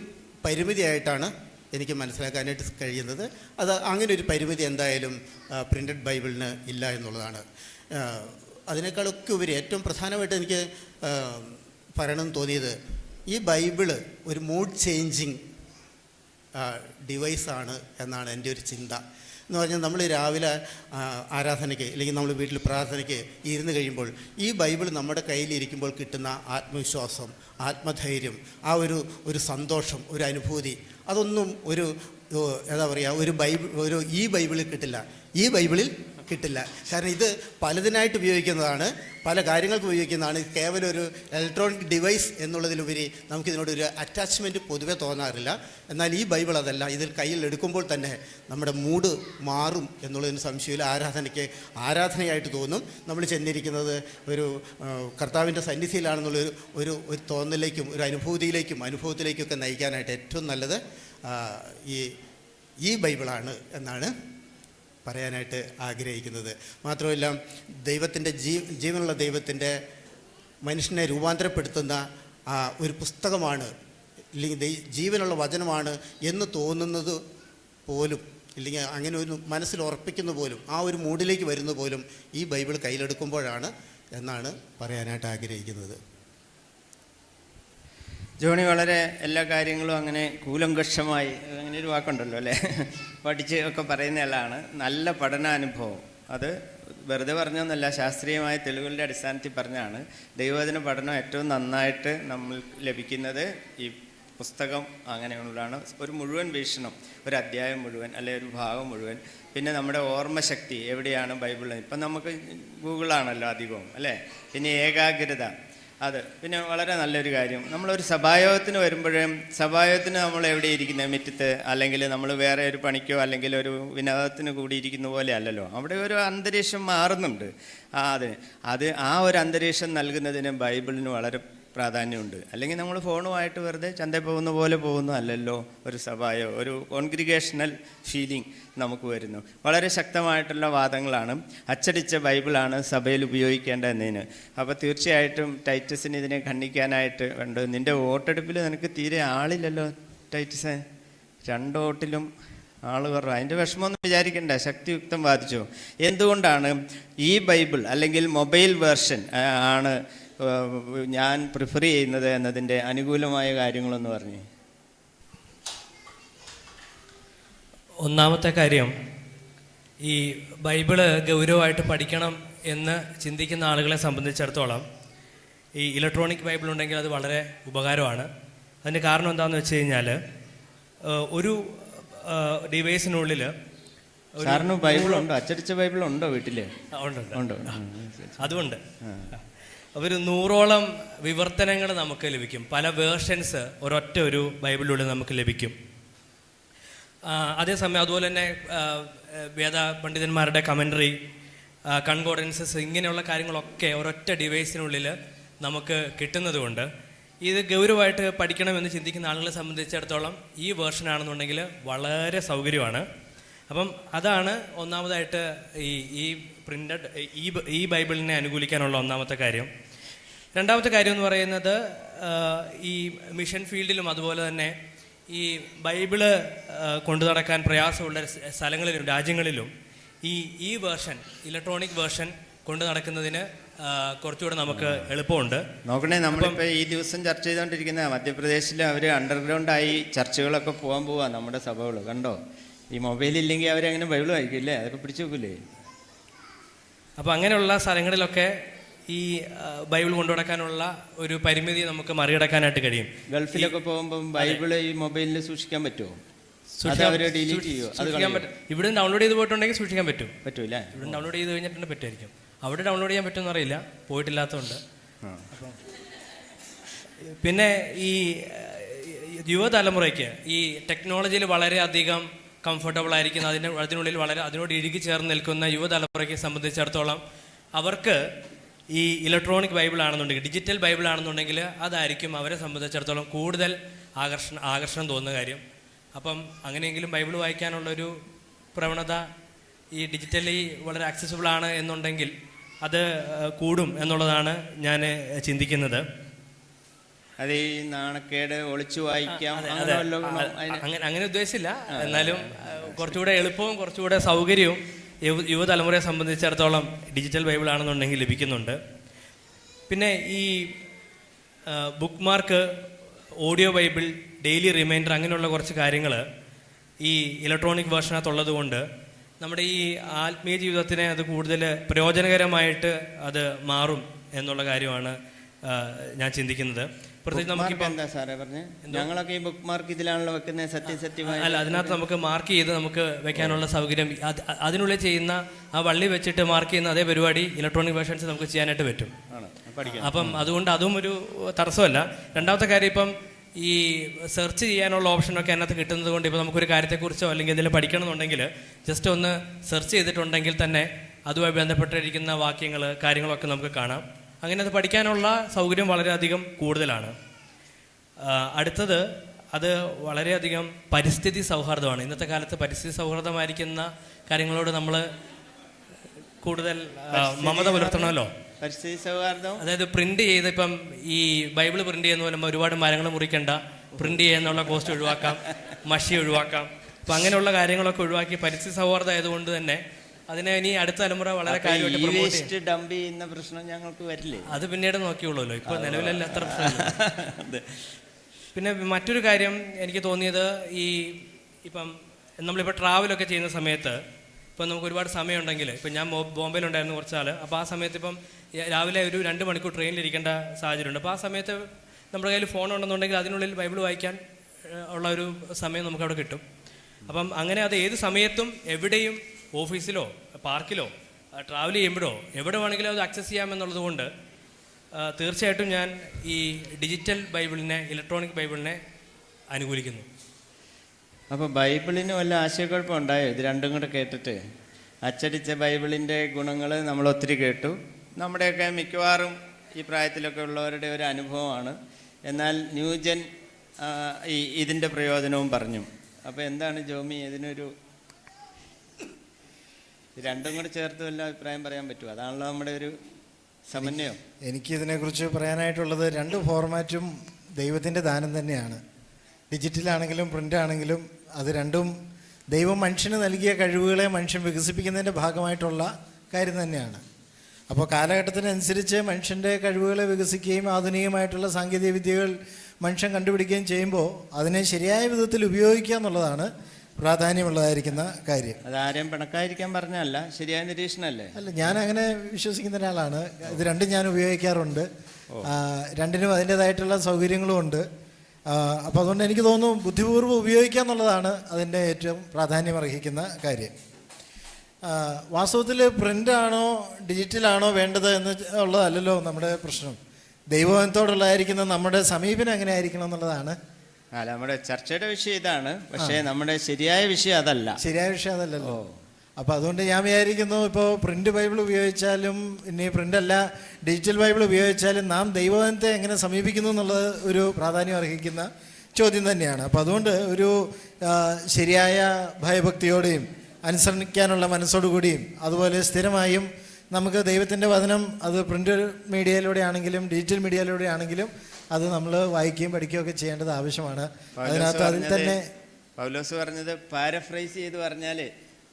പരിമിതിയായിട്ടാണ് എനിക്ക് മനസ്സിലാക്കാനായിട്ട് കഴിയുന്നത്. അത് അങ്ങനെ ഒരു പരിമിതി എന്തായാലും പ്രിൻ്റഡ് ബൈബിളിന് ഇല്ല എന്നുള്ളതാണ്. അതിനേക്കാളൊക്കെ ഉപരി ഏറ്റവും പ്രധാനമായിട്ട് എനിക്ക് പറയണമെന്ന് തോന്നിയത്, ഈ ബൈബിള് ഒരു മൂഡ് ചേഞ്ചിങ് ഡിവൈസാണ് എന്നാണ് എൻ്റെ ഒരു ചിന്ത. എന്ന് പറഞ്ഞാൽ നമ്മൾ രാവിലെ ആരാധനയ്ക്ക് അല്ലെങ്കിൽ നമ്മൾ വീട്ടിൽ പ്രാർത്ഥനയ്ക്ക് ഇരുന്ന് കഴിയുമ്പോൾ ഈ ബൈബിൾ നമ്മുടെ കയ്യിലിരിക്കുമ്പോൾ കിട്ടുന്ന ആത്മവിശ്വാസം, ആത്മധൈര്യം, ആ ഒരു സന്തോഷം, ഒരു അനുഭൂതി, അതൊന്നും എന്താ പറയുക, ഈ ബൈബിളിൽ കിട്ടില്ല. ഈ ബൈബിളിൽ കിട്ടില്ല. കാരണം ഇത് പലതിനായിട്ട് ഉപയോഗിക്കുന്നതാണ്, പല കാര്യങ്ങൾക്ക് ഉപയോഗിക്കുന്നതാണ്. കേവലം ഒരു ഇലക്ട്രോണിക് ഡിവൈസ് എന്നുള്ളതിലുപരി നമുക്കിതിനോടൊരു അറ്റാച്ച്മെൻറ്റ് പൊതുവെ തോന്നാറില്ല. എന്നാൽ ഈ ബൈബിൾ അതല്ല. ഇതിൽ കയ്യിൽ എടുക്കുമ്പോൾ തന്നെ നമ്മുടെ മൂഡ് മാറും എന്നുള്ളതിന് സംശയമില്ല. ആരാധനയായിട്ട് തോന്നും. നമ്മൾ ചെന്നിരിക്കുന്നത് ഒരു കർത്താവിൻ്റെ സന്നിധിയിലാണെന്നുള്ളൊരു ഒരു തോന്നലിലേക്കും ഒരു അനുഭവത്തിലേക്കൊക്കെ നയിക്കാനായിട്ട് ഏറ്റവും നല്ലത് ഈ ബൈബിളാണ് എന്നാണ് പറയാനായിട്ട് ആഗ്രഹിക്കുന്നത്. മാത്രമല്ല, ദൈവത്തിൻ്റെ ജീവനുള്ള ദൈവത്തിൻ്റെ മനുഷ്യനെ രൂപാന്തരപ്പെടുത്തുന്ന ഒരു പുസ്തകമാണ്, ഇല്ലെങ്കിൽ ജീവനുള്ള വചനമാണ് എന്ന് തോന്നുന്നത് പോലും, ഇല്ലെങ്കിൽ അങ്ങനെ ഒരു മനസ്സിൽ ഉറപ്പിക്കുന്ന പോലും, ആ ഒരു മൂഡിലേക്ക് വരുന്ന പോലും ഈ ബൈബിൾ കയ്യിലെടുക്കുമ്പോഴാണ് എന്നാണ് പറയാനായിട്ട് ആഗ്രഹിക്കുന്നത്. ജോണി വളരെ എല്ലാ കാര്യങ്ങളും അങ്ങനെ കൂലങ്കഷമായി, അങ്ങനെ ഒരു വാക്കുണ്ടല്ലോ അല്ലേ, പഠിച്ച് ഒക്കെ പറയുന്ന ആളാണ്. നല്ല പഠനാനുഭവം. അത് വെറുതെ പറഞ്ഞൊന്നുമല്ല, ശാസ്ത്രീയമായ തെളിവുകളുടെ അടിസ്ഥാനത്തിൽ പറഞ്ഞാണ്. ദൈവവചന പഠനം ഏറ്റവും നന്നായിട്ട് നമ്മൾ ലഭിക്കുന്നത് ഈ പുസ്തകം അങ്ങനെയുള്ളതാണ്. ഒരു മുഴുവൻ വീക്ഷണം, ഒരു അധ്യായം മുഴുവൻ അല്ലെങ്കിൽ ഒരു ഭാഗം മുഴുവൻ. പിന്നെ നമ്മുടെ ഓർമ്മശക്തി എവിടെയാണ് ബൈബിളിൽ. ഇപ്പം നമുക്ക് ഗൂഗിളാണല്ലോ അധികവും അല്ലേ. പിന്നെ ഏകാഗ്രത, അത് പിന്നെ വളരെ നല്ലൊരു കാര്യം. നമ്മളൊരു സഭായോഗത്തിന് വരുമ്പോഴും സഭായോഗത്തിന് നമ്മൾ എവിടെ ഇരിക്കുന്നത്, മുറ്റത്ത്, അല്ലെങ്കിൽ നമ്മൾ വേറെ ഒരു പണിക്കോ അല്ലെങ്കിൽ ഒരു വിനോദത്തിന് കൂടിയിരിക്കുന്ന പോലെ അല്ലല്ലോ. അവിടെ ഒരു അന്തരീക്ഷം മാറുന്നുണ്ട്. ആ ഒരു അന്തരീക്ഷം നൽകുന്നതിന് ബൈബിളിന് വളരെ പ്രാധാന്യമുണ്ട്. അല്ലെങ്കിൽ നമ്മൾ ഫോണുമായിട്ട് വെറുതെ ചന്തയിൽ പോകുന്ന പോലെ അല്ലല്ലോ. ഒരു സഭയോ ഒരു കോൺഗ്രിഗേഷണൽ ഫീലിംഗ് നമുക്ക് വരുന്നു. വളരെ ശക്തമായിട്ടുള്ള വാദങ്ങളാണ്. അച്ചടിച്ച ബൈബിളാണ് സഭയിൽ ഉപയോഗിക്കേണ്ടത് എന്നതിന്. അപ്പോൾ തീർച്ചയായിട്ടും ടൈറ്റസിന് ഇതിനെ ഖണ്ഡിക്കാനായിട്ട് ഉണ്ട്. നിൻ്റെ വോട്ടെടുപ്പിൽ നിനക്ക് തീരെ ആളില്ലല്ലോ ടൈറ്റസ്, 2 വോട്ടിലും ആൾ കുറവ്. അതിൻ്റെ വിഷമമൊന്നും വിചാരിക്കണ്ട, ശക്തിയുക്തം വാദിച്ചു. എന്തുകൊണ്ടാണ് ഈ ബൈബിൾ അല്ലെങ്കിൽ മൊബൈൽ വേർഷൻ ആണ് ഞാൻ പ്രിഫർ ചെയ്യുന്നത് എന്നതിൻ്റെ അനുകൂലമായ കാര്യങ്ങളെന്ന് പറഞ്ഞേ. ഒന്നാമത്തെ കാര്യം, ഈ ബൈബിള് ഗൗരവമായിട്ട് പഠിക്കണം എന്ന് ചിന്തിക്കുന്ന ആളുകളെ സംബന്ധിച്ചിടത്തോളം ഈ ഇലക്ട്രോണിക് ബൈബിൾ ഉണ്ടെങ്കിൽ അത് വളരെ ഉപകാരമാണ്. അതിൻ്റെ കാരണം എന്താണെന്ന് വെച്ച് കഴിഞ്ഞാൽ, ഒരു ഡിവൈസിനുള്ളിൽ സാറിന് ബൈബിളുണ്ടോ? അച്ചടിച്ച ബൈബിളുണ്ടോ വീട്ടിൽ? ഉണ്ട്. അതുകൊണ്ട് ഒരു 100ഓളം വിവർത്തനങ്ങൾ നമുക്ക് ലഭിക്കും. പല വേർഷൻസ് ഒരു ബൈബിളിലൂടെ നമുക്ക് ലഭിക്കും. അതേസമയം അതുപോലെ തന്നെ വേദ പണ്ഡിതന്മാരുടെ കമൻ്ററി, കൺകോർഡൻസസ്, ഇങ്ങനെയുള്ള കാര്യങ്ങളൊക്കെ ഒരൊറ്റ ഡിവൈസിനുള്ളിൽ നമുക്ക് കിട്ടുന്നതുകൊണ്ട് ഇത് ഗൗരവമായിട്ട് പഠിക്കണമെന്ന് ചിന്തിക്കുന്ന ആളുകളെ സംബന്ധിച്ചിടത്തോളം ഈ വേർഷൻ ആണെന്നുണ്ടെങ്കിൽ വളരെ സൗകര്യമാണ്. അപ്പം അതാണ് ഒന്നാമതായിട്ട് ഈ പ്രിൻ്റഡ് ഈ ബൈബിളിനെ അനുകൂലിക്കാനുള്ള ഒന്നാമത്തെ കാര്യം. രണ്ടാമത്തെ കാര്യം എന്ന് പറയുന്നത് ഈ മിഷൻ ഫീൽഡിലും അതുപോലെ തന്നെ ഈ ബൈബിള് കൊണ്ടു നടക്കാൻ പ്രയാസമുള്ള സ്ഥലങ്ങളിലും രാജ്യങ്ങളിലും ഈ വേർഷൻ, ഇലക്ട്രോണിക് വേർഷൻ കൊണ്ടു നടക്കുന്നതിന് കുറച്ചുകൂടെ നമുക്ക് എളുപ്പമുണ്ട്. നോക്കണേ, നമ്മളിപ്പോൾ ഈ ദിവസം ചർച്ച ചെയ്തുകൊണ്ടിരിക്കുന്ന മധ്യപ്രദേശിൽ അവർ അണ്ടർഗ്രൗണ്ടായി ചർച്ചകളൊക്കെ പോകാൻ നമ്മുടെ സഭകൾ കണ്ടോ. ഈ മൊബൈൽ ഇല്ലെങ്കിൽ അവരങ്ങനെ ബൈബിൾ വായിക്കില്ലേ, അതൊക്കെ പിടിച്ചു വെക്കില്ലേ. അപ്പോൾ അങ്ങനെയുള്ള സ്ഥലങ്ങളിലൊക്കെ ഈ ബൈബിൾ കൊണ്ടു നടക്കാനുള്ള ഒരു പരിമിതി നമുക്ക് മറികടക്കാനായിട്ട് കഴിയും. ഗൾഫിലൊക്കെ പോകുമ്പോൾ ബൈബിള് ഈ മൊബൈലിൽ സൂക്ഷിക്കാൻ പറ്റുമോ? ഡിലീറ്റ് ചെയ്യോ? സൂക്ഷിക്കാൻ പറ്റും. ഇവിടെ ഡൗൺലോഡ് ചെയ്ത് പോയിട്ടുണ്ടെങ്കിൽ സൂക്ഷിക്കാൻ പറ്റൂല. ഇവിടെ ഡൗൺലോഡ് ചെയ്ത് കഴിഞ്ഞിട്ടുണ്ടെങ്കിൽ പറ്റുമായിരിക്കും. അവിടെ ഡൗൺലോഡ് ചെയ്യാൻ പറ്റുമെന്ന് അറിയില്ല, പോയിട്ടില്ലാത്തതുകൊണ്ട്. അപ്പം പിന്നെ ഈ യുവതലമുറയ്ക്ക് ഈ ടെക്നോളജിയിൽ വളരെയധികം കംഫർട്ടബിൾ ആയിരിക്കുന്ന അതിനുള്ളിൽ അതിനോട് ഇഴുകി ചേർന്ന് നിൽക്കുന്ന യുവതലമുറയ്ക്ക് സംബന്ധിച്ചിടത്തോളം അവർക്ക് ഈ ഇലക്ട്രോണിക് ബൈബിൾ ആണെന്നുണ്ടെങ്കിൽ, ഡിജിറ്റൽ ബൈബിൾ ആണെന്നുണ്ടെങ്കിൽ അതായിരിക്കും അവരെ സംബന്ധിച്ചിടത്തോളം കൂടുതൽ ആകർഷണം തോന്നുന്ന കാര്യം. അപ്പം അങ്ങനെയെങ്കിലും ബൈബിൾ വായിക്കാനുള്ളൊരു പ്രവണത ഈ ഡിജിറ്റലി വളരെ ആക്സസിബിൾ ആണ് എന്നുണ്ടെങ്കിൽ അത് കൂടും എന്നുള്ളതാണ് ഞാൻ ചിന്തിക്കുന്നത്. അത് ഈ നാണക്കേട് ഒളിച്ചു വായിക്കാം അങ്ങനെ ഉദ്ദേശിച്ചില്ല. എന്നാലും കുറച്ചുകൂടെ എളുപ്പവും കുറച്ചുകൂടെ സൗകര്യവും യുവതലമുറയെ സംബന്ധിച്ചിടത്തോളം ഡിജിറ്റൽ ബൈബിൾ ആണെന്നുണ്ടെങ്കിൽ ലഭിക്കുന്നുണ്ട്. പിന്നെ ഈ bookmark, audio Bible, daily reminder, അങ്ങനെയുള്ള കുറച്ച് കാര്യങ്ങൾ ഈ ഇലക്ട്രോണിക് വേർഷനകത്തുള്ളത് കൊണ്ട് നമ്മുടെ ഈ ആത്മീയ ജീവിതത്തിനെ അത് കൂടുതൽ പ്രയോജനകരമായിട്ട് അത് മാറും എന്നുള്ള കാര്യമാണ് ഞാൻ ചിന്തിക്കുന്നത്. പ്രത്യേകിച്ച് നമുക്കിപ്പോൾ എന്താ സാറേ പറഞ്ഞേ, ഞങ്ങളൊക്കെ ഈ ബുക്ക് മാർക്ക് ഇതിലാണല്ലോ വെക്കുന്നത്, സത്യമായി അല്ല, അതിനകത്ത് നമുക്ക് മാർക്ക് ചെയ്ത് നമുക്ക് വെക്കാനുള്ള സൗകര്യം, അതിനുള്ളിൽ ചെയ്യുന്ന ആ വള്ളി വെച്ചിട്ട് മാർക്ക് ചെയ്യുന്ന അതേ പരിപാടി ഇലക്ട്രോണിക് വേർഷൻസ് നമുക്ക് ചെയ്യാനായിട്ട് പറ്റും. അപ്പം അതുകൊണ്ട് അതും ഒരു തടസ്സമല്ല. രണ്ടാമത്തെ കാര്യം, ഇപ്പം ഈ സെർച്ച് ചെയ്യാനുള്ള ഓപ്ഷനൊക്കെ അതിനകത്ത് കിട്ടുന്നത് കൊണ്ട് ഇപ്പോൾ നമുക്കൊരു കാര്യത്തെക്കുറിച്ചോ അല്ലെങ്കിൽ എന്തെങ്കിലും പഠിക്കണമെന്നുണ്ടെങ്കിൽ ജസ്റ്റ് ഒന്ന് സെർച്ച് ചെയ്തിട്ടുണ്ടെങ്കിൽ തന്നെ അതുമായി ബന്ധപ്പെട്ടിരിക്കുന്ന വാക്യങ്ങൾ, കാര്യങ്ങളൊക്കെ നമുക്ക് കാണാം. അങ്ങനെ അത് പഠിക്കാനുള്ള സൗകര്യം വളരെയധികം കൂടുതലാണ്. അടുത്തത്, അത് വളരെയധികം പരിസ്ഥിതി സൗഹാർദ്ദമാണ്. ഇന്നത്തെ കാലത്ത് പരിസ്ഥിതി സൗഹാർദ്ദമായിരിക്കുന്ന കാര്യങ്ങളോട് നമ്മൾ കൂടുതൽ മമത പുലർത്തണമല്ലോ. പരിസ്ഥിതി സൗഹാർദ്ദം, അതായത് പ്രിന്റ് ചെയ്ത്, ഇപ്പം ഈ ബൈബിൾ പ്രിന്റ് ചെയ്യുന്ന പോലെ ഒരുപാട് മരങ്ങൾ മുറിക്കണ്ട, പ്രിന്റ് ചെയ്യുന്നുള്ള കോസ്റ്റ് ഒഴിവാക്കാം, മഷി ഒഴിവാക്കാം. അപ്പം അങ്ങനെയുള്ള കാര്യങ്ങളൊക്കെ ഒഴിവാക്കി പരിസ്ഥിതി സൗഹാർദ്ദം ആയതുകൊണ്ട് തന്നെ അതിനെ ഇനി അടുത്ത തലമുറ വളരെ കാര്യമായിട്ട് ഡംപ് ചെയ്യുന്ന പ്രശ്നം ഞങ്ങൾക്ക് വരില്ലേ? അത് പിന്നീട് നോക്കിയുള്ളൂ, ഇപ്പൊ നിലവിലല്ല അത്ര പ്രശ്നമില്ല. പിന്നെ മറ്റൊരു കാര്യം എനിക്ക് തോന്നിയത്, ഇപ്പം നമ്മളിപ്പോൾ ട്രാവലൊക്കെ ചെയ്യുന്ന സമയത്ത് ഇപ്പം നമുക്ക് ഒരുപാട് സമയമുണ്ടെങ്കിൽ, ഇപ്പം ഞാൻ ബോംബെയിലുണ്ടായിരുന്നു കുറച്ച് നാൾ. അപ്പോൾ ആ സമയത്ത് ഇപ്പം രാവിലെ ഒരു 2 മണിക്കൂർ ട്രെയിനിലിരിക്കേണ്ട സാഹചര്യമുണ്ട്. അപ്പോൾ ആ സമയത്ത് നമ്മുടെ കയ്യിൽ ഫോൺ ഉണ്ടെന്നുണ്ടെങ്കിൽ അതിനുള്ളിൽ ബൈബിൾ വായിക്കാൻ ഉള്ള ഒരു സമയം നമുക്ക് അവിടെ കിട്ടും. അപ്പം അങ്ങനെ അത് ഏത് സമയത്തും എവിടെയും, ഓഫീസിലോ പാർക്കിലോ ട്രാവൽ ചെയ്യുമ്പോഴോ എവിടെ വേണമെങ്കിലും അത് ആക്സസ് ചെയ്യാമെന്നുള്ളത് കൊണ്ട് തീർച്ചയായിട്ടും ഞാൻ ഈ ഡിജിറ്റൽ ബൈബിളിനെ, ഇലക്ട്രോണിക് ബൈബിളിനെ അനുകൂലിക്കുന്നു. അപ്പോൾ ബൈബിളിന് വല്ല ആശയക്കുഴപ്പം ഉണ്ടായോ ഇത് രണ്ടും കൂടെ കേട്ടിട്ട്? അച്ചടിച്ച ബൈബിളിൻ്റെ ഗുണങ്ങൾ നമ്മൾ ഒത്തിരി കേട്ടു, നമ്മുടെയൊക്കെ മിക്കവാറും ഈ പ്രായത്തിലൊക്കെ ഉള്ളവരുടെ ഒരു അനുഭവമാണ്. എന്നാൽ ന്യൂജൻ ഇതിൻ്റെ പ്രയോജനവും പറഞ്ഞു. അപ്പോൾ എന്താണ് ജോമി ഇതിനൊരു രണ്ടും കൂടെ ചേർത്ത് വല്ല അഭിപ്രായം പറയാൻ പറ്റുമോ? അതാണല്ലോ നമ്മുടെ ഒരു സമന്വയം. എനിക്കിതിനെക്കുറിച്ച് പറയാനായിട്ടുള്ളത്, 2 ഫോർമാറ്റും ദൈവത്തിൻ്റെ ദാനം തന്നെയാണ്. ഡിജിറ്റലാണെങ്കിലും പ്രിൻ്റ് ആണെങ്കിലും അത് രണ്ടും ദൈവം മനുഷ്യന് നൽകിയ കഴിവുകളെ മനുഷ്യൻ വികസിപ്പിക്കുന്നതിൻ്റെ ഭാഗമായിട്ടുള്ള കാര്യം തന്നെയാണ്. അപ്പോൾ കാലഘട്ടത്തിനനുസരിച്ച് മനുഷ്യൻ്റെ കഴിവുകളെ വികസിക്കുകയും ആധുനികമായിട്ടുള്ള സാങ്കേതിക വിദ്യകൾ മനുഷ്യൻ കണ്ടുപിടിക്കുകയും ചെയ്യുമ്പോൾ അതിനെ ശരിയായ വിധത്തിൽ ഉപയോഗിക്കുക എന്നുള്ളതാണ് പ്രാധാന്യമുള്ളതായിരിക്കുന്ന കാര്യം. അതാരെയും പിണക്കായിരിക്കാൻ പറഞ്ഞല്ല, ശരിയായ നിരീക്ഷണമല്ലേ? അല്ല, ഞാൻ അങ്ങനെ വിശ്വസിക്കുന്ന ഒരാളാണ്. ഇത് രണ്ടും ഞാൻ ഉപയോഗിക്കാറുണ്ട്. രണ്ടിനും അതിൻ്റേതായിട്ടുള്ള സൗകര്യങ്ങളും ഉണ്ട്. അപ്പോൾ അതുകൊണ്ട് എനിക്ക് തോന്നുന്നു ബുദ്ധിപൂർവ്വം ഉപയോഗിക്കുക എന്നുള്ളതാണ് അതിൻ്റെ ഏറ്റവും പ്രാധാന്യമർഹിക്കുന്ന കാര്യം. വാസ്തവത്തിൽ പ്രിൻ്റാണോ ഡിജിറ്റലാണോ വേണ്ടത് എന്ന് ഉള്ളതല്ലല്ലോ നമ്മുടെ പ്രശ്നം. ദൈവത്തോടുള്ളതായിരിക്കുന്ന നമ്മുടെ സമീപനം എങ്ങനെ ആയിരിക്കണം എന്നുള്ളതാണ്. നമ്മുടെ ചർച്ചയുടെ വിഷയം ഇതാണ്, പക്ഷേ നമ്മുടെ ശരിയായ വിഷയം അതല്ല. ശരിയായ വിഷയം അതല്ലല്ലോ. അപ്പോൾ അതുകൊണ്ട് ഞാൻ വിചാരിക്കുന്നു, ഇപ്പോൾ പ്രിൻ്റ് ബൈബിൾ ഉപയോഗിച്ചാലും ഇനി പ്രിൻ്റല്ല ഡിജിറ്റൽ ബൈബിൾ ഉപയോഗിച്ചാലും നാം ദൈവത്തെ എങ്ങനെ സമീപിക്കുന്നു എന്നുള്ളത് ഒരു പ്രാധാന്യം അർഹിക്കുന്ന ചോദ്യം തന്നെയാണ്. അപ്പോൾ അതുകൊണ്ട് ഒരു ശരിയായ ഭയഭക്തിയോടെയും അനുസരിക്കാനുള്ള മനസ്സോടുകൂടിയും അതുപോലെ സ്ഥിരമായും നമുക്ക് ദൈവത്തിൻ്റെ വചനം അത് പ്രിൻ്റ് മീഡിയയിലൂടെ ആണെങ്കിലും ഡിജിറ്റൽ മീഡിയയിലൂടെ ആണെങ്കിലും അത് നമ്മൾ വായിക്കുകയും പഠിക്കുകയൊക്കെ ചെയ്യേണ്ടത് ആവശ്യമാണ്. അതിനകത്ത് അതിൽ തന്നെ പൗലോസ് പറഞ്ഞത് പാരഫ്രൈസ് ചെയ്ത് പറഞ്ഞാൽ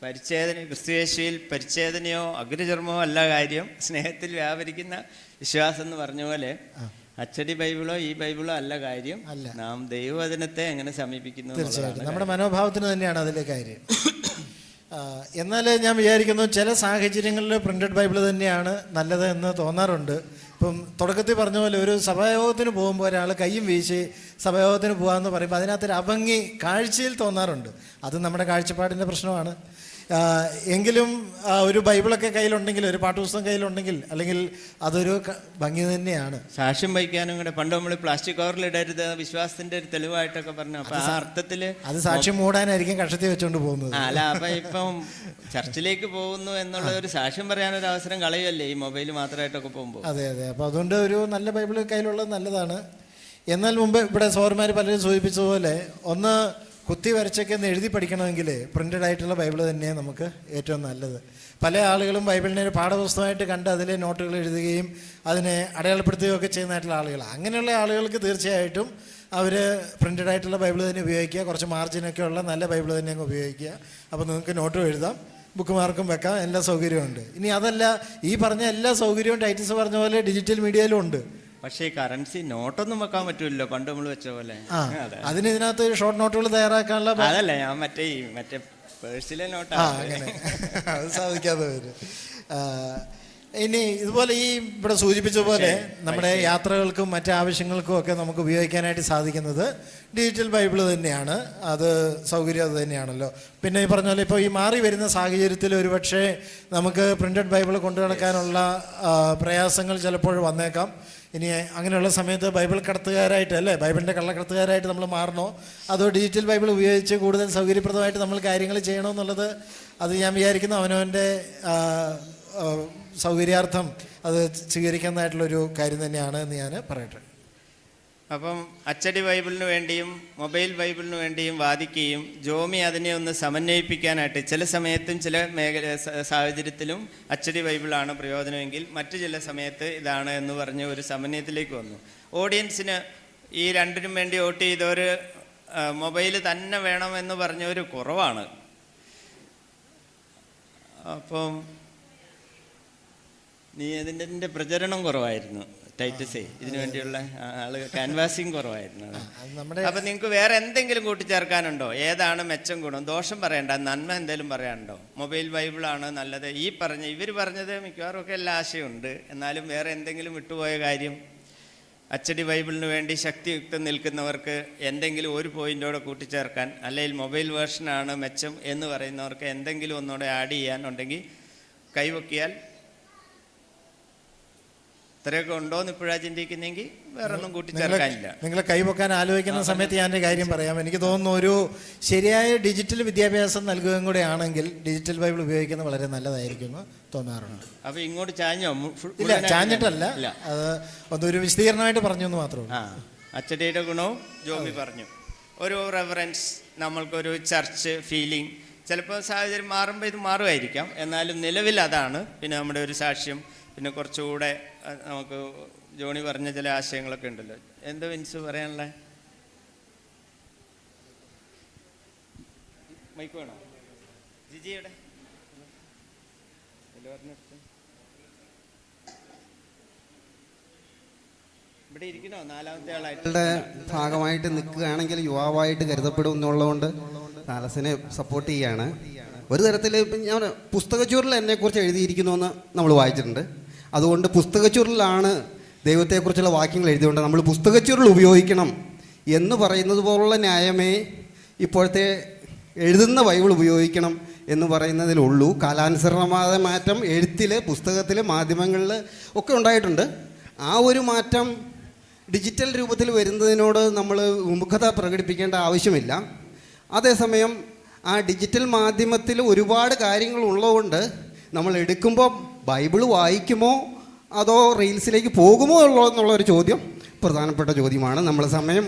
പരിച്ഛേദന, ക്രിസ്തുയേശുവിൽ പരിച്ഛേദനയോ അഗ്രചർമ്മോ അല്ല കാര്യം, സ്നേഹത്തിൽ വ്യാപരിക്കുന്ന വിശ്വാസം എന്ന് പറഞ്ഞ പോലെ അച്ചടി ബൈബിളോ ഈ ബൈബിളോ അല്ല കാര്യം, നാം ദൈവവചനത്തെ എങ്ങനെ സമീപിക്കുന്നു. തീർച്ചയായിട്ടും നമ്മുടെ മനോഭാവത്തിന് തന്നെയാണ് അതിലെ കാര്യം. എന്നാൽ ഞാൻ വിചാരിക്കുന്നു ചില സാഹചര്യങ്ങളിൽ പ്രിൻ്റഡ് ബൈബിൾ തന്നെയാണ് നല്ലത് എന്ന് തോന്നാറുണ്ട്. ഇപ്പം തുടക്കത്തിൽ പറഞ്ഞ പോലെ ഒരു സഭായോഗത്തിന് പോകുമ്പോൾ ഒരാൾ കയ്യും വീശി സഭായോഗത്തിന് പോകാമെന്ന് പറയുമ്പോൾ അതിനകത്തൊരു അഭംഗി കാഴ്ചയിൽ തോന്നാറുണ്ട്. അത് നമ്മുടെ കാഴ്ചപ്പാടിൻ്റെ പ്രശ്നമാണ്. എങ്കിലും ഒരു ബൈബിളൊക്കെ കയ്യിലുണ്ടെങ്കിൽ, ഒരു പാഠപുസ്തകം കയ്യിലുണ്ടെങ്കിൽ അല്ലെങ്കിൽ അതൊരു ഭംഗി തന്നെയാണ്. സാക്ഷ്യം വഹിക്കാനും കൂടെ പണ്ട് നമ്മൾ പ്ലാസ്റ്റിക് കവറിലിടരുത്, വിശ്വാസത്തിന്റെ ഒരു തെളിവായിട്ടൊക്കെ പറഞ്ഞു. അപ്പൊ ആ അർത്ഥത്തില് അത് സാക്ഷ്യം മൂടാനായിരിക്കും കഷത്തി വെച്ചോണ്ട് പോകുന്നത്. അല്ല, അപ്പൊ ഇപ്പം ചർച്ചിലേക്ക് പോകുന്നു എന്നുള്ള ഒരു സാക്ഷ്യം പറയാനൊരു അവസരം കളയുമല്ലേ ഈ മൊബൈൽ മാത്രമായിട്ടൊക്കെ പോകുമ്പോൾ. അതെ അതെ. അപ്പോൾ അതുകൊണ്ട് ഒരു നല്ല ബൈബിൾ കയ്യിലുള്ളത് നല്ലതാണ്. എന്നാൽ മുമ്പ് ഇവിടെ സഹോദരന്മാർ പലരും സൂചിപ്പിച്ചതുപോലെ ഒന്ന് കുത്തി വരച്ചൊക്കെ ഒന്ന് എഴുതി പഠിക്കണമെങ്കിൽ പ്രിൻ്റഡ് ആയിട്ടുള്ള ബൈബിൾ തന്നെയാണ് നമുക്ക് ഏറ്റവും നല്ലത്. പല ആളുകളും ബൈബിളിനെ ഒരു പാഠപുസ്തകമായിട്ട് കണ്ട് അതിലെ നോട്ടുകൾ എഴുതുകയും അതിനെ അടയാളപ്പെടുത്തുകയൊക്കെ ചെയ്യുന്നതായിട്ടുള്ള ആളുകൾ, അങ്ങനെയുള്ള ആളുകൾക്ക് തീർച്ചയായിട്ടും അവർ പ്രിൻ്റഡ് ആയിട്ടുള്ള ബൈബിൾ തന്നെ ഉപയോഗിക്കുക. കുറച്ച് മാർജിനൊക്കെ ഉള്ള നല്ല ബൈബിൾ തന്നെ അങ്ങ് ഉപയോഗിക്കുക. അപ്പോൾ നിങ്ങൾക്ക് നോട്ടും എഴുതാം, ബുക്ക് മാർക്കും വെക്കാം, എല്ലാ സൗകര്യമുണ്ട്. ഇനി അതല്ല, ഈ പറഞ്ഞ എല്ലാ സൗകര്യവും ടൈറ്റിൽസ് പറഞ്ഞ പോലെ ഡിജിറ്റൽ മീഡിയയിലും ഉണ്ട്. പക്ഷേ ഈ കറൻസി നോട്ടൊന്നും വെക്കാൻ പറ്റൂല്ലോ പണ്ട് നമ്മൾ വെച്ച പോലെ. അതിന് ഇതിനകത്ത് ഷോർട്ട് നോട്ടുകൾ തയ്യാറാക്കാനുള്ള അതല്ല ഞാൻ മറ്റേ പേഴ്സിലെ നോട്ട് അങ്ങനെ അത് സാധിക്കാതെ വരും. ഇനി ഇതുപോലെ ഈ ഇവിടെ സൂചിപ്പിച്ച പോലെ നമ്മുടെ യാത്രകൾക്കും മറ്റ് ആവശ്യങ്ങൾക്കും ഒക്കെ നമുക്ക് ഉപയോഗിക്കാനായിട്ട് സാധിക്കുന്നത് ഡിജിറ്റൽ ബൈബിൾ തന്നെയാണ്. അത് സൗകര്യം അത് തന്നെയാണല്ലോ. പിന്നെ ഈ പറഞ്ഞ പോലെ ഇപ്പോൾ ഈ മാറി വരുന്ന സാഹചര്യത്തിൽ ഒരുപക്ഷെ നമുക്ക് പ്രിൻ്റഡ് ബൈബിൾ കൊണ്ടു നടക്കാനുള്ള പ്രയാസങ്ങൾ ചിലപ്പോൾ വന്നേക്കാം. ഇനി അങ്ങനെയുള്ള സമയത്ത് ബൈബിൾ കടത്തുകാരായിട്ട് അല്ലേ, ബൈബിളിൻ്റെ കള്ളക്കടത്തുകാരായിട്ട് നമ്മൾ മാറണോ അതോ ഡിജിറ്റൽ ബൈബിൾ ഉപയോഗിച്ച് കൂടുതൽ സൗകര്യപ്രദമായിട്ട് നമ്മൾ കാര്യങ്ങൾ ചെയ്യണോ എന്നുള്ളത് അത് ഞാൻ വിചാരിക്കുന്നു അവനവൻ്റെ സൗകര്യാർത്ഥം അത് സ്വീകരിക്കുന്നതായിട്ടുള്ളൊരു കാര്യം തന്നെയാണ് എന്ന് ഞാൻ പറയട്ടെ. അപ്പം അച്ചടി ബൈബിളിന് വേണ്ടിയും മൊബൈൽ ബൈബിളിന് വേണ്ടിയും വാദിക്കുകയും ജോമി അതിനെ ഒന്ന് സമന്വയിപ്പിക്കാനായിട്ട് ചില സമയത്തും ചില സാഹചര്യത്തിലും അച്ചടി ബൈബിളാണ് പ്രയോജനമെങ്കിൽ മറ്റു ചില സമയത്ത് ഇതാണ് എന്ന് പറഞ്ഞ് ഒരു സമന്വയത്തിലേക്ക് വന്നു. ഓഡിയൻസിന് ഈ രണ്ടിനും വേണ്ടി വോട്ട് ചെയ്തവർ മൊബൈൽ തന്നെ വേണമെന്ന് പറഞ്ഞവർ കുറവാണ്. അപ്പം അതിൻ്റെ പ്രചരണം കുറവായിരുന്നു. ടൈറ്റസേ ഇതിനു വേണ്ടിയുള്ള ആളുകൾ ക്യാൻവാസിങ് കുറവായിരുന്നു. അപ്പം നിങ്ങൾക്ക് വേറെ എന്തെങ്കിലും കൂട്ടിച്ചേർക്കാനുണ്ടോ? ഏതാണ് മെച്ചം ഗുണം? ദോഷം പറയണ്ട, നന്മ എന്തെങ്കിലും പറയാനുണ്ടോ? മൊബൈൽ ബൈബിളാണ് നല്ലത്, ഈ ഇവർ പറഞ്ഞത് മിക്കവാറും ഒക്കെ എല്ലാ ആശയമുണ്ട്. എന്നാലും വേറെ എന്തെങ്കിലും വിട്ടുപോയ കാര്യം, അച്ചടി ബൈബിളിന് വേണ്ടി ശക്തിയുക്തം നിൽക്കുന്നവർക്ക് എന്തെങ്കിലും ഒരു പോയിൻ്റോടെ കൂട്ടിച്ചേർക്കാൻ, അല്ലെങ്കിൽ മൊബൈൽ വേർഷനാണ് മെച്ചം എന്ന് പറയുന്നവർക്ക് എന്തെങ്കിലും ഒന്നുകൂടെ ആഡ് ചെയ്യാനുണ്ടെങ്കിൽ കൈവക്കിയാൽ. ഇത്രയൊക്കെ ഉണ്ടോയെന്ന് ഇപ്പോഴാണ് ചിന്തിക്കുന്നെങ്കിൽ വേറെ ഒന്നും കൂട്ടിച്ചേർക്കാനില്ല. നിങ്ങൾ കൈവക്കാൻ ആലോചിക്കുന്ന സമയത്ത് ഞാൻ ഒരു കാര്യം പറയാം. എനിക്ക് തോന്നുന്നു ഒരു ശരിയായ ഡിജിറ്റൽ വിദ്യാഭ്യാസം നൽകുകയും കൂടെ ആണെങ്കിൽ ഡിജിറ്റൽ ബൈബിൾ ഉപയോഗിക്കുന്നത് വളരെ നല്ലതായിരിക്കും തോന്നാറുണ്ട്. അപ്പൊ ഇങ്ങോട്ട് ചാഞ്ഞോ? ഇല്ല, ചാഞ്ഞിട്ടല്ല, അത് ഒന്നൊരു വിശദീകരണമായിട്ട് പറഞ്ഞു എന്ന് മാത്രമേ. അച്ചടിയുടെ ഗുണവും ജോമി പറഞ്ഞു. ഒരു റെഫറൻസ്, നമ്മൾക്കൊരു ചർച്ച് ഫീലിംഗ്, ചിലപ്പോൾ സാഹചര്യം മാറുമ്പോൾ ഇത് മാറുമായിരിക്കാം, എന്നാലും നിലവിൽ അതാണ്. പിന്നെ നമ്മുടെ ഒരു സാക്ഷ്യം, പിന്നെ കുറച്ചുകൂടെ നമുക്ക് ജോണി പറഞ്ഞ ചില ആശയങ്ങളൊക്കെ ഉണ്ടല്ലോ. എന്താ വിൻസ് പറയാനുള്ള? മൈക്ക് വേണോ? ജിജിയുടെ ഇവിടെ ഇരിക്കണോ? നാലാമത്തെ ആളായിട്ട് ഭാഗമായിട്ട് നിൽക്കുകയാണെങ്കിൽ യുവാവായിട്ട് കരുതപ്പെടും എന്നുള്ളതുകൊണ്ട് താലസിനെ സപ്പോർട്ട് ചെയ്യാണ്. ഒരു തരത്തിൽ ഞാൻ പുസ്തകച്ചൂറിൽ എന്നെക്കുറിച്ച് എഴുതിയിരിക്കുന്നുവെന്ന് നമ്മൾ വായിച്ചിട്ടുണ്ട്. അതുകൊണ്ട് പുസ്തകച്ചൂറിലാണ് ദൈവത്തെക്കുറിച്ചുള്ള വാക്യങ്ങൾ എഴുതിയുകൊണ്ട് നമ്മൾ പുസ്തകച്ചൂറിൽ ഉപയോഗിക്കണം എന്ന് പറയുന്നത് പോലുള്ള ന്യായമേ ഇപ്പോഴത്തെ എഴുതുന്ന ബൈബിൾ ഉപയോഗിക്കണം എന്ന് പറയുന്നതിലുള്ളൂ. കാലാനുസരണമായ മാറ്റം എഴുത്തിൽ, പുസ്തകത്തിൽ, മാധ്യമങ്ങളിൽ ഒക്കെ ഉണ്ടായിട്ടുണ്ട്. ആ ഒരു മാറ്റം ഡിജിറ്റൽ രൂപത്തിൽ വരുന്നതിനോട് നമ്മൾ വിമുഖത പ്രകടിപ്പിക്കേണ്ട ആവശ്യമില്ല. അതേസമയം ആ ഡിജിറ്റൽ മാധ്യമത്തിൽ ഒരുപാട് കാര്യങ്ങൾ ഉള്ളതുകൊണ്ട് നമ്മൾ എടുക്കുമ്പോൾ ബൈബിൾ വായിക്കുമോ അതോ റീൽസിലേക്ക് പോകുമോ എന്നുള്ളൊരു ചോദ്യം പ്രധാനപ്പെട്ട ചോദ്യമാണ്. നമ്മൾ സമയം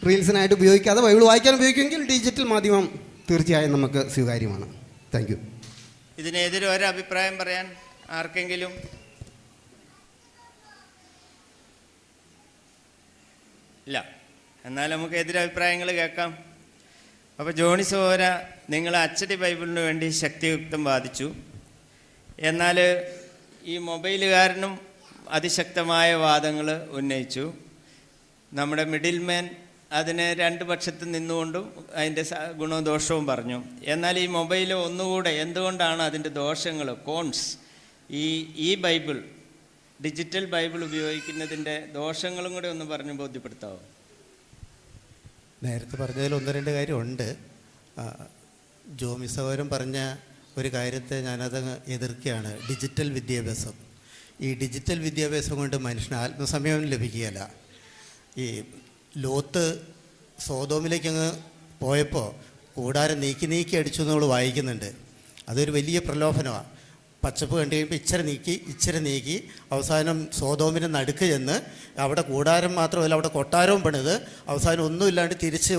റീൽസിനായിട്ട് ഉപയോഗിക്കാതെ ബൈബിൾ വായിക്കാൻ ഉപയോഗിക്കുമെങ്കിൽ ഡിജിറ്റൽ മാധ്യമം തീർച്ചയായും നമുക്ക് സ്വീകാര്യമാണ്. Thank you. ഇതിനെതിരെ ഒരഭിപ്രായം പറയാൻ ആർക്കെങ്കിലും? ഇല്ല. എന്നാൽ നമുക്ക് എതിരഭിപ്രായങ്ങൾ കേൾക്കാം. അപ്പോൾ ജോണി സഹോദര, നിങ്ങൾ അച്ചടി ബൈബിളിന് വേണ്ടി ശക്തിയുക്തം വാദിച്ചു. എന്നാൽ ഈ മൊബൈലുകാരനും അതിശക്തമായ വാദങ്ങൾ ഉന്നയിച്ചു. നമ്മുടെ മിഡിൽ മാൻ അതിന് രണ്ട് പക്ഷത്ത് നിന്നുകൊണ്ടും അതിൻ്റെ ഗുണവും ദോഷവും പറഞ്ഞു. എന്നാൽ ഈ മൊബൈൽ ഒന്നുകൂടെ എന്തുകൊണ്ടാണ് അതിൻ്റെ ദോഷങ്ങൾ, കോൺസ്, ഈ ബൈബിൾ, ഡിജിറ്റൽ ബൈബിൾ ഉപയോഗിക്കുന്നതിൻ്റെ ദോഷങ്ങളും കൂടെ ഒന്ന് പറഞ്ഞ് ബോധ്യപ്പെടുത്താമോ? നേരത്തെ പറഞ്ഞതിൽ ഒന്ന് രണ്ട് കാര്യമുണ്ട്. ജോമി സഹോദരൻ പറഞ്ഞ ഒരു കാര്യത്തെ ഞാനത് എതിർക്കുകയാണ്. ഡിജിറ്റൽ വിദ്യാഭ്യാസം. ഈ ഡിജിറ്റൽ വിദ്യാഭ്യാസം കൊണ്ട് മനുഷ്യന് ആത്മസമയം ലഭിക്കുകയില്ല. ഈ ലോത്ത് സോതോമിലേക്ക് അങ്ങ് പോയപ്പോൾ കൂടാരം നീക്കി അടിച്ചു എന്ന് നമ്മൾ വായിക്കുന്നുണ്ട്. അതൊരു വലിയ പ്രലോഭനമാണ്. പച്ചപ്പ് കണ്ടു കഴിയുമ്പോൾ ഇച്ചിരി നീക്കി അവസാനം സോതോമിൻ്റെ നടുക്ക് ചെന്ന് അവിടെ കൂടാരം മാത്രമല്ല അവിടെ കൊട്ടാരവും പണിത് അവസാനം ഒന്നുമില്ലാണ്ട് തിരിച്ച്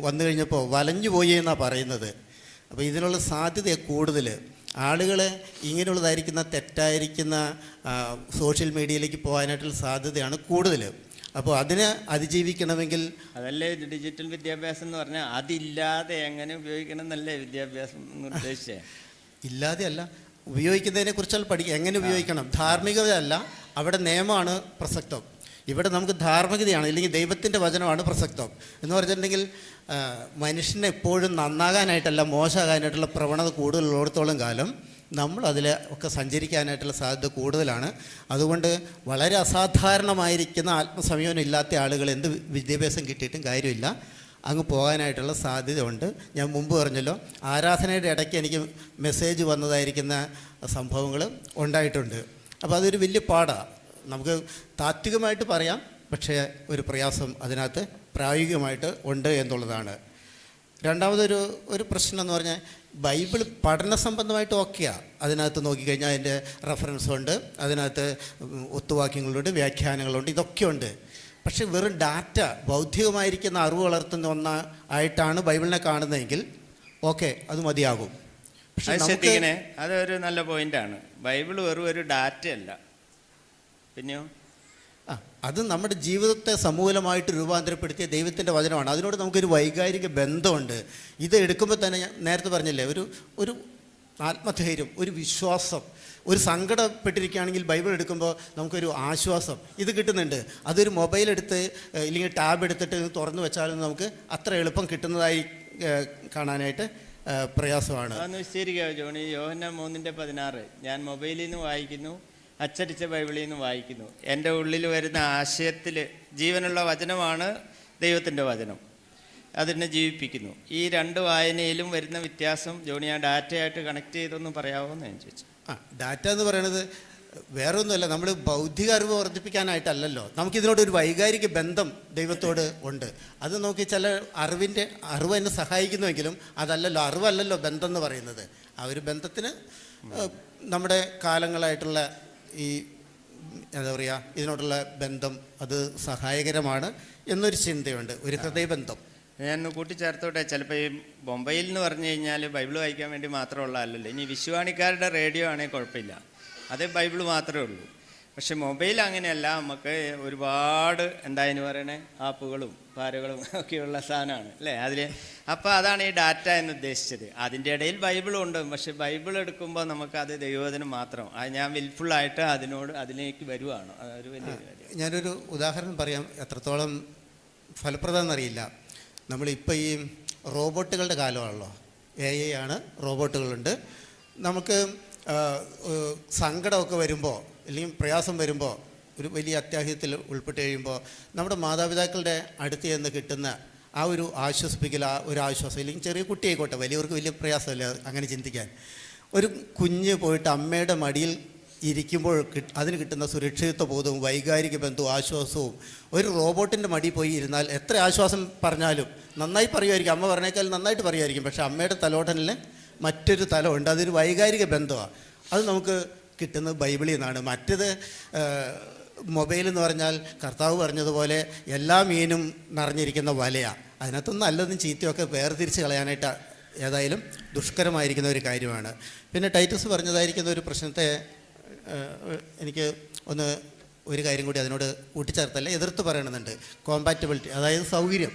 വന്നു കഴിഞ്ഞപ്പോൾ വലഞ്ഞു പോയി എന്നാണ് പറയുന്നത്. അപ്പോൾ ഇതിനുള്ള സാധ്യത കൂടുതൽ. ആളുകൾ ഇങ്ങനെയുള്ളതായിരിക്കുന്ന തെറ്റായിരിക്കുന്ന സോഷ്യൽ മീഡിയയിലേക്ക് പോകാനായിട്ടുള്ള സാധ്യതയാണ് കൂടുതൽ. അപ്പോൾ അതിനെ അതിജീവിക്കണമെങ്കിൽ അതല്ലേ ഡിജിറ്റൽ വിദ്യാഭ്യാസം എന്ന് പറഞ്ഞാൽ അതില്ലാതെ എങ്ങനെ ഉപയോഗിക്കണം എന്നല്ലേ വിദ്യാഭ്യാസം എന്ന് ഉദ്ദേശിച്ചേ? ഇല്ലാതെയല്ല, ഉപയോഗിക്കുന്നതിനെ കുറിച്ചാൽ പഠിക്കുക. എങ്ങനെ ഉപയോഗിക്കണം, ധാർമ്മികതയല്ല, അവിടെ നിയമമാണ് പ്രസക്തം. ഇവിടെ നമുക്ക് ധാർമ്മികതയാണ്, അല്ലെങ്കിൽ ദൈവത്തിൻ്റെ വചനമാണ് പ്രസക്തം. എന്ന് പറഞ്ഞിട്ടുണ്ടെങ്കിൽ മനുഷ്യനെ എപ്പോഴും നന്നാകാനായിട്ടല്ല മോശമാകാനായിട്ടുള്ള പ്രവണത കൂടുതലുള്ളിടത്തോളം കാലം നമ്മൾ അതിൽ ഒക്കെ സഞ്ചരിക്കാനായിട്ടുള്ള സാധ്യത കൂടുതലാണ്. അതുകൊണ്ട് വളരെ അസാധാരണമായിരിക്കുന്ന ആത്മസംയമനം ഇല്ലാത്ത ആളുകൾ എന്ത് വിദ്യാഭ്യാസം കിട്ടിയിട്ടും കാര്യമില്ല, അങ്ങ് പോകാനായിട്ടുള്ള സാധ്യത ഉണ്ട്. ഞാൻ മുമ്പ് പറഞ്ഞല്ലോ, ആരാധനയുടെ ഇടയ്ക്ക് എനിക്ക് മെസ്സേജ് വന്നതായിരിക്കുന്ന സംഭവങ്ങൾ ഉണ്ടായിട്ടുണ്ട്. അപ്പോൾ അതൊരു വലിയ പാടാണ്. നമുക്ക് താത്വികമായിട്ട് പറയാം, പക്ഷേ ഒരു പ്രയാസം അതിനകത്ത് പ്രായോഗികമായിട്ട് ഉണ്ട് എന്നുള്ളതാണ്. രണ്ടാമതൊരു പ്രശ്നം എന്ന് പറഞ്ഞാൽ ബൈബിൾ പഠന സംബന്ധമായിട്ട് ഓക്കെയാണ്. അതിനകത്ത് നോക്കിക്കഴിഞ്ഞാൽ അതിൻ്റെ റെഫറൻസ് ഉണ്ട്, അതിനകത്ത് ഒത്തുവാക്യങ്ങളുണ്ട്, വ്യാഖ്യാനങ്ങളുണ്ട്, ഇതൊക്കെയുണ്ട്. പക്ഷെ വെറും ഡാറ്റ, ബൗദ്ധികമായിരിക്കുന്ന അറിവ് വളർത്തുന്ന ആയിട്ടാണ് ബൈബിളിനെ കാണുന്നതെങ്കിൽ ഓക്കെ, അത് മതിയാകും. പക്ഷേ ശ്രദ്ധിക്കണേ, അതൊരു നല്ല പോയിന്റാണ്. ബൈബിൾ വെറും ഒരു ഡാറ്റ അല്ല, പിന്നെയോ അത് നമ്മുടെ ജീവിതത്തെ സമൂലമായിട്ട് രൂപാന്തരപ്പെടുത്തിയ ദൈവത്തിൻ്റെ വചനമാണ്. അതിനോട് നമുക്കൊരു വൈകാരിക ബന്ധമുണ്ട്. ഇത് എടുക്കുമ്പോൾ തന്നെ ഞാൻ നേരത്തെ പറഞ്ഞില്ലേ, ഒരു ആത്മധൈര്യം, ഒരു വിശ്വാസം, ഒരു സങ്കടപ്പെട്ടിരിക്കുകയാണെങ്കിൽ ബൈബിൾ എടുക്കുമ്പോൾ നമുക്കൊരു ആശ്വാസം ഇത് കിട്ടുന്നുണ്ട്. അതൊരു മൊബൈൽ എടുത്ത് ഇല്ലെങ്കിൽ ടാബ് എടുത്തിട്ട് തുറന്നു വെച്ചാലും നമുക്ക് അത്ര എളുപ്പം കിട്ടുന്നതായി കാണാനായിട്ട് പ്രയാസമാണ്. അതൊന്ന് വിശദീകരിക്കാമോ ജോണി? യോഹന്നാൻ 3:16 ഞാൻ മൊബൈലിൽ നിന്ന് വായിക്കുന്നു, അച്ചടിച്ച ബൈബിളിൽ നിന്ന് വായിക്കുന്നു. എൻ്റെ ഉള്ളിൽ വരുന്ന ആശയത്തിൽ ജീവനുള്ള വചനമാണ് ദൈവത്തിൻ്റെ വചനം, അതിനെ ജീവിപ്പിക്കുന്നു. ഈ രണ്ട് വായനയിലും വരുന്ന വ്യത്യാസം ജോണി ആ ഡാറ്റയായിട്ട് കണക്ട് ചെയ്തൊന്ന് പറയാമോ എന്ന് ഞാൻ ചോദിച്ചു. ഡാറ്റ എന്ന് പറയുന്നത് വേറെ ഒന്നുമല്ല, നമ്മൾ ബൗദ്ധിക അറിവ് വർദ്ധിപ്പിക്കാനായിട്ടല്ലല്ലോ. നമുക്കിതിനോടൊരു വൈകാരിക ബന്ധം ദൈവത്തോട് ഉണ്ട്. അത് നോക്കി ചില അറിവ് എന്നെ സഹായിക്കുന്നുവെങ്കിലും അതല്ലല്ലോ, അറിവല്ലല്ലോ ബന്ധം എന്ന് പറയുന്നത്. ആ ഒരു ബന്ധത്തിന് നമ്മുടെ കാലങ്ങളായിട്ടുള്ള ഈ എന്താ പറയുക, ഇതിനോടുള്ള ബന്ധം അത് സഹായകരമാണ് എന്നൊരു ചിന്തയുണ്ട്, ഒരു ഹൃദയബന്ധം. ഞാൻ കൂട്ടിച്ചേർത്തോട്ടെ, ചിലപ്പോൾ ഈ ബൊംബൈയിൽ എന്ന് പറഞ്ഞു കഴിഞ്ഞാൽ ബൈബിൾ വായിക്കാൻ വേണ്ടി മാത്രമുള്ള അല്ലല്ലോ. ഇനി വിശ്വാണിക്കാരുടെ റേഡിയോ ആണെങ്കിൽ കുഴപ്പമില്ല, അതേ ബൈബിൾ മാത്രമേ ഉള്ളൂ. പക്ഷെ മൊബൈൽ അങ്ങനെയല്ല, നമുക്ക് ഒരുപാട് എന്തായെന്ന് പറയണേ ആപ്പുകളും പാരകളും ഒക്കെയുള്ള സാധനമാണ് അല്ലേ അതിൽ. അപ്പോൾ അതാണ് ഈ ഡാറ്റ എന്ന് ഉദ്ദേശിച്ചത്. അതിൻ്റെ ഇടയിൽ ബൈബിളും ഉണ്ട്, പക്ഷെ ബൈബിൾ എടുക്കുമ്പോൾ നമുക്കത് ദൈവവചനം മാത്രം, അത് ഞാൻ വിൽഫുള്ളായിട്ട് അതിലേക്ക് വരുവാണ്. അതൊരു വലിയ കാര്യം. ഞാനൊരു ഉദാഹരണം പറയാം, എത്രത്തോളം ഫലപ്രദം എന്നറിയില്ല. നമ്മളിപ്പോൾ ഈ റോബോട്ടുകളുടെ കാലമാണല്ലോ, AI ആണ്, റോബോട്ടുകളുണ്ട്. നമുക്ക് സങ്കടമൊക്കെ വരുമ്പോൾ അല്ലെങ്കിൽ പ്രയാസം വരുമ്പോൾ, ഒരു വലിയ അത്യാഹിതത്തിൽ ഉൾപ്പെട്ട് കഴിയുമ്പോൾ നമ്മുടെ മാതാപിതാക്കളുടെ അടുത്ത് നിന്ന് കിട്ടുന്ന ആ ഒരു ആശ്വസിപ്പിക്കൽ, ആ ഒരു ആശ്വാസം, അല്ലെങ്കിൽ ചെറിയ കുട്ടിയായിക്കോട്ടെ, വലിയവർക്ക് വലിയ പ്രയാസമല്ല അങ്ങനെ ചിന്തിക്കാൻ. ഒരു കുഞ്ഞ് പോയിട്ട് അമ്മയുടെ മടിയിൽ ഇരിക്കുമ്പോൾ അതിന് കിട്ടുന്ന സുരക്ഷിതത്വ ബോധവും വൈകാരിക ബന്ധവും ആശ്വാസവും, ഒരു റോബോട്ടിൻ്റെ മടി പോയി ഇരുന്നാൽ എത്ര ആശ്വാസം പറഞ്ഞാലും നന്നായി പറയുമായിരിക്കും, അമ്മ പറഞ്ഞേക്കാൾ നന്നായിട്ട് പറയുമായിരിക്കും, പക്ഷേ അമ്മയുടെ തലോടനിൽ മറ്റൊരു തലമുണ്ട്, അതൊരു വൈകാരിക ബന്ധമാണ്. അത് നമുക്ക് കിട്ടുന്നത് ബൈബിളിൽ നിന്നാണ്. മറ്റേത് മൊബൈൽ എന്ന് പറഞ്ഞാൽ കർത്താവ് പറഞ്ഞതുപോലെ എല്ലാ മീനും നിറഞ്ഞിരിക്കുന്ന വലയാണ്. അതിനകത്തൊന്നും നല്ലതും ചീത്തയൊക്കെ വേർതിരിച്ച് കളയാനായിട്ട് ഏതായാലും ദുഷ്കരമായിരിക്കുന്ന ഒരു കാര്യമാണ്. പിന്നെ ടൈറ്റസ് പറഞ്ഞതായിരിക്കുന്ന ഒരു പ്രശ്നത്തെ എനിക്ക് ഒരു കാര്യം കൂടി അതിനോട് കൂട്ടിച്ചേർത്തല്ല എതിർത്ത് പറയണമെന്നുണ്ട്. കോമ്പാറ്റബിലിറ്റി, അതായത് സൗകര്യം.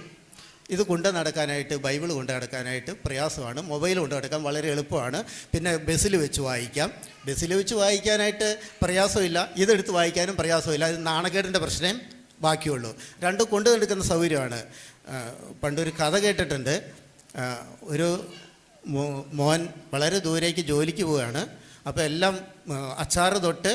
ഇത് കൊണ്ട് നടക്കാനായിട്ട്, ബൈബിൾ കൊണ്ട് നടക്കാനായിട്ട് പ്രയാസമാണ്. മൊബൈൽ കൊണ്ട് നടക്കാൻ വളരെ എളുപ്പമാണ്. പിന്നെ ബസ്സിൽ വെച്ച് വായിക്കാം. ബസ്സിൽ വെച്ച് വായിക്കാനായിട്ട് പ്രയാസമില്ല, ഇതെടുത്ത് വായിക്കാനും പ്രയാസമില്ല. ഇത് നാണക്കേടിൻ്റെ പ്രശ്നമേ ബാക്കിയുള്ളൂ. രണ്ടും കൊണ്ട് നടക്കുന്ന സൗകര്യമാണ്. പണ്ടൊരു കഥ കേട്ടിട്ടുണ്ട്. ഒരു മോൻ വളരെ ദൂരേക്ക് ജോലിക്ക് പോവുകയാണ്. അപ്പോൾ എല്ലാം അച്ചാറ് തൊട്ട്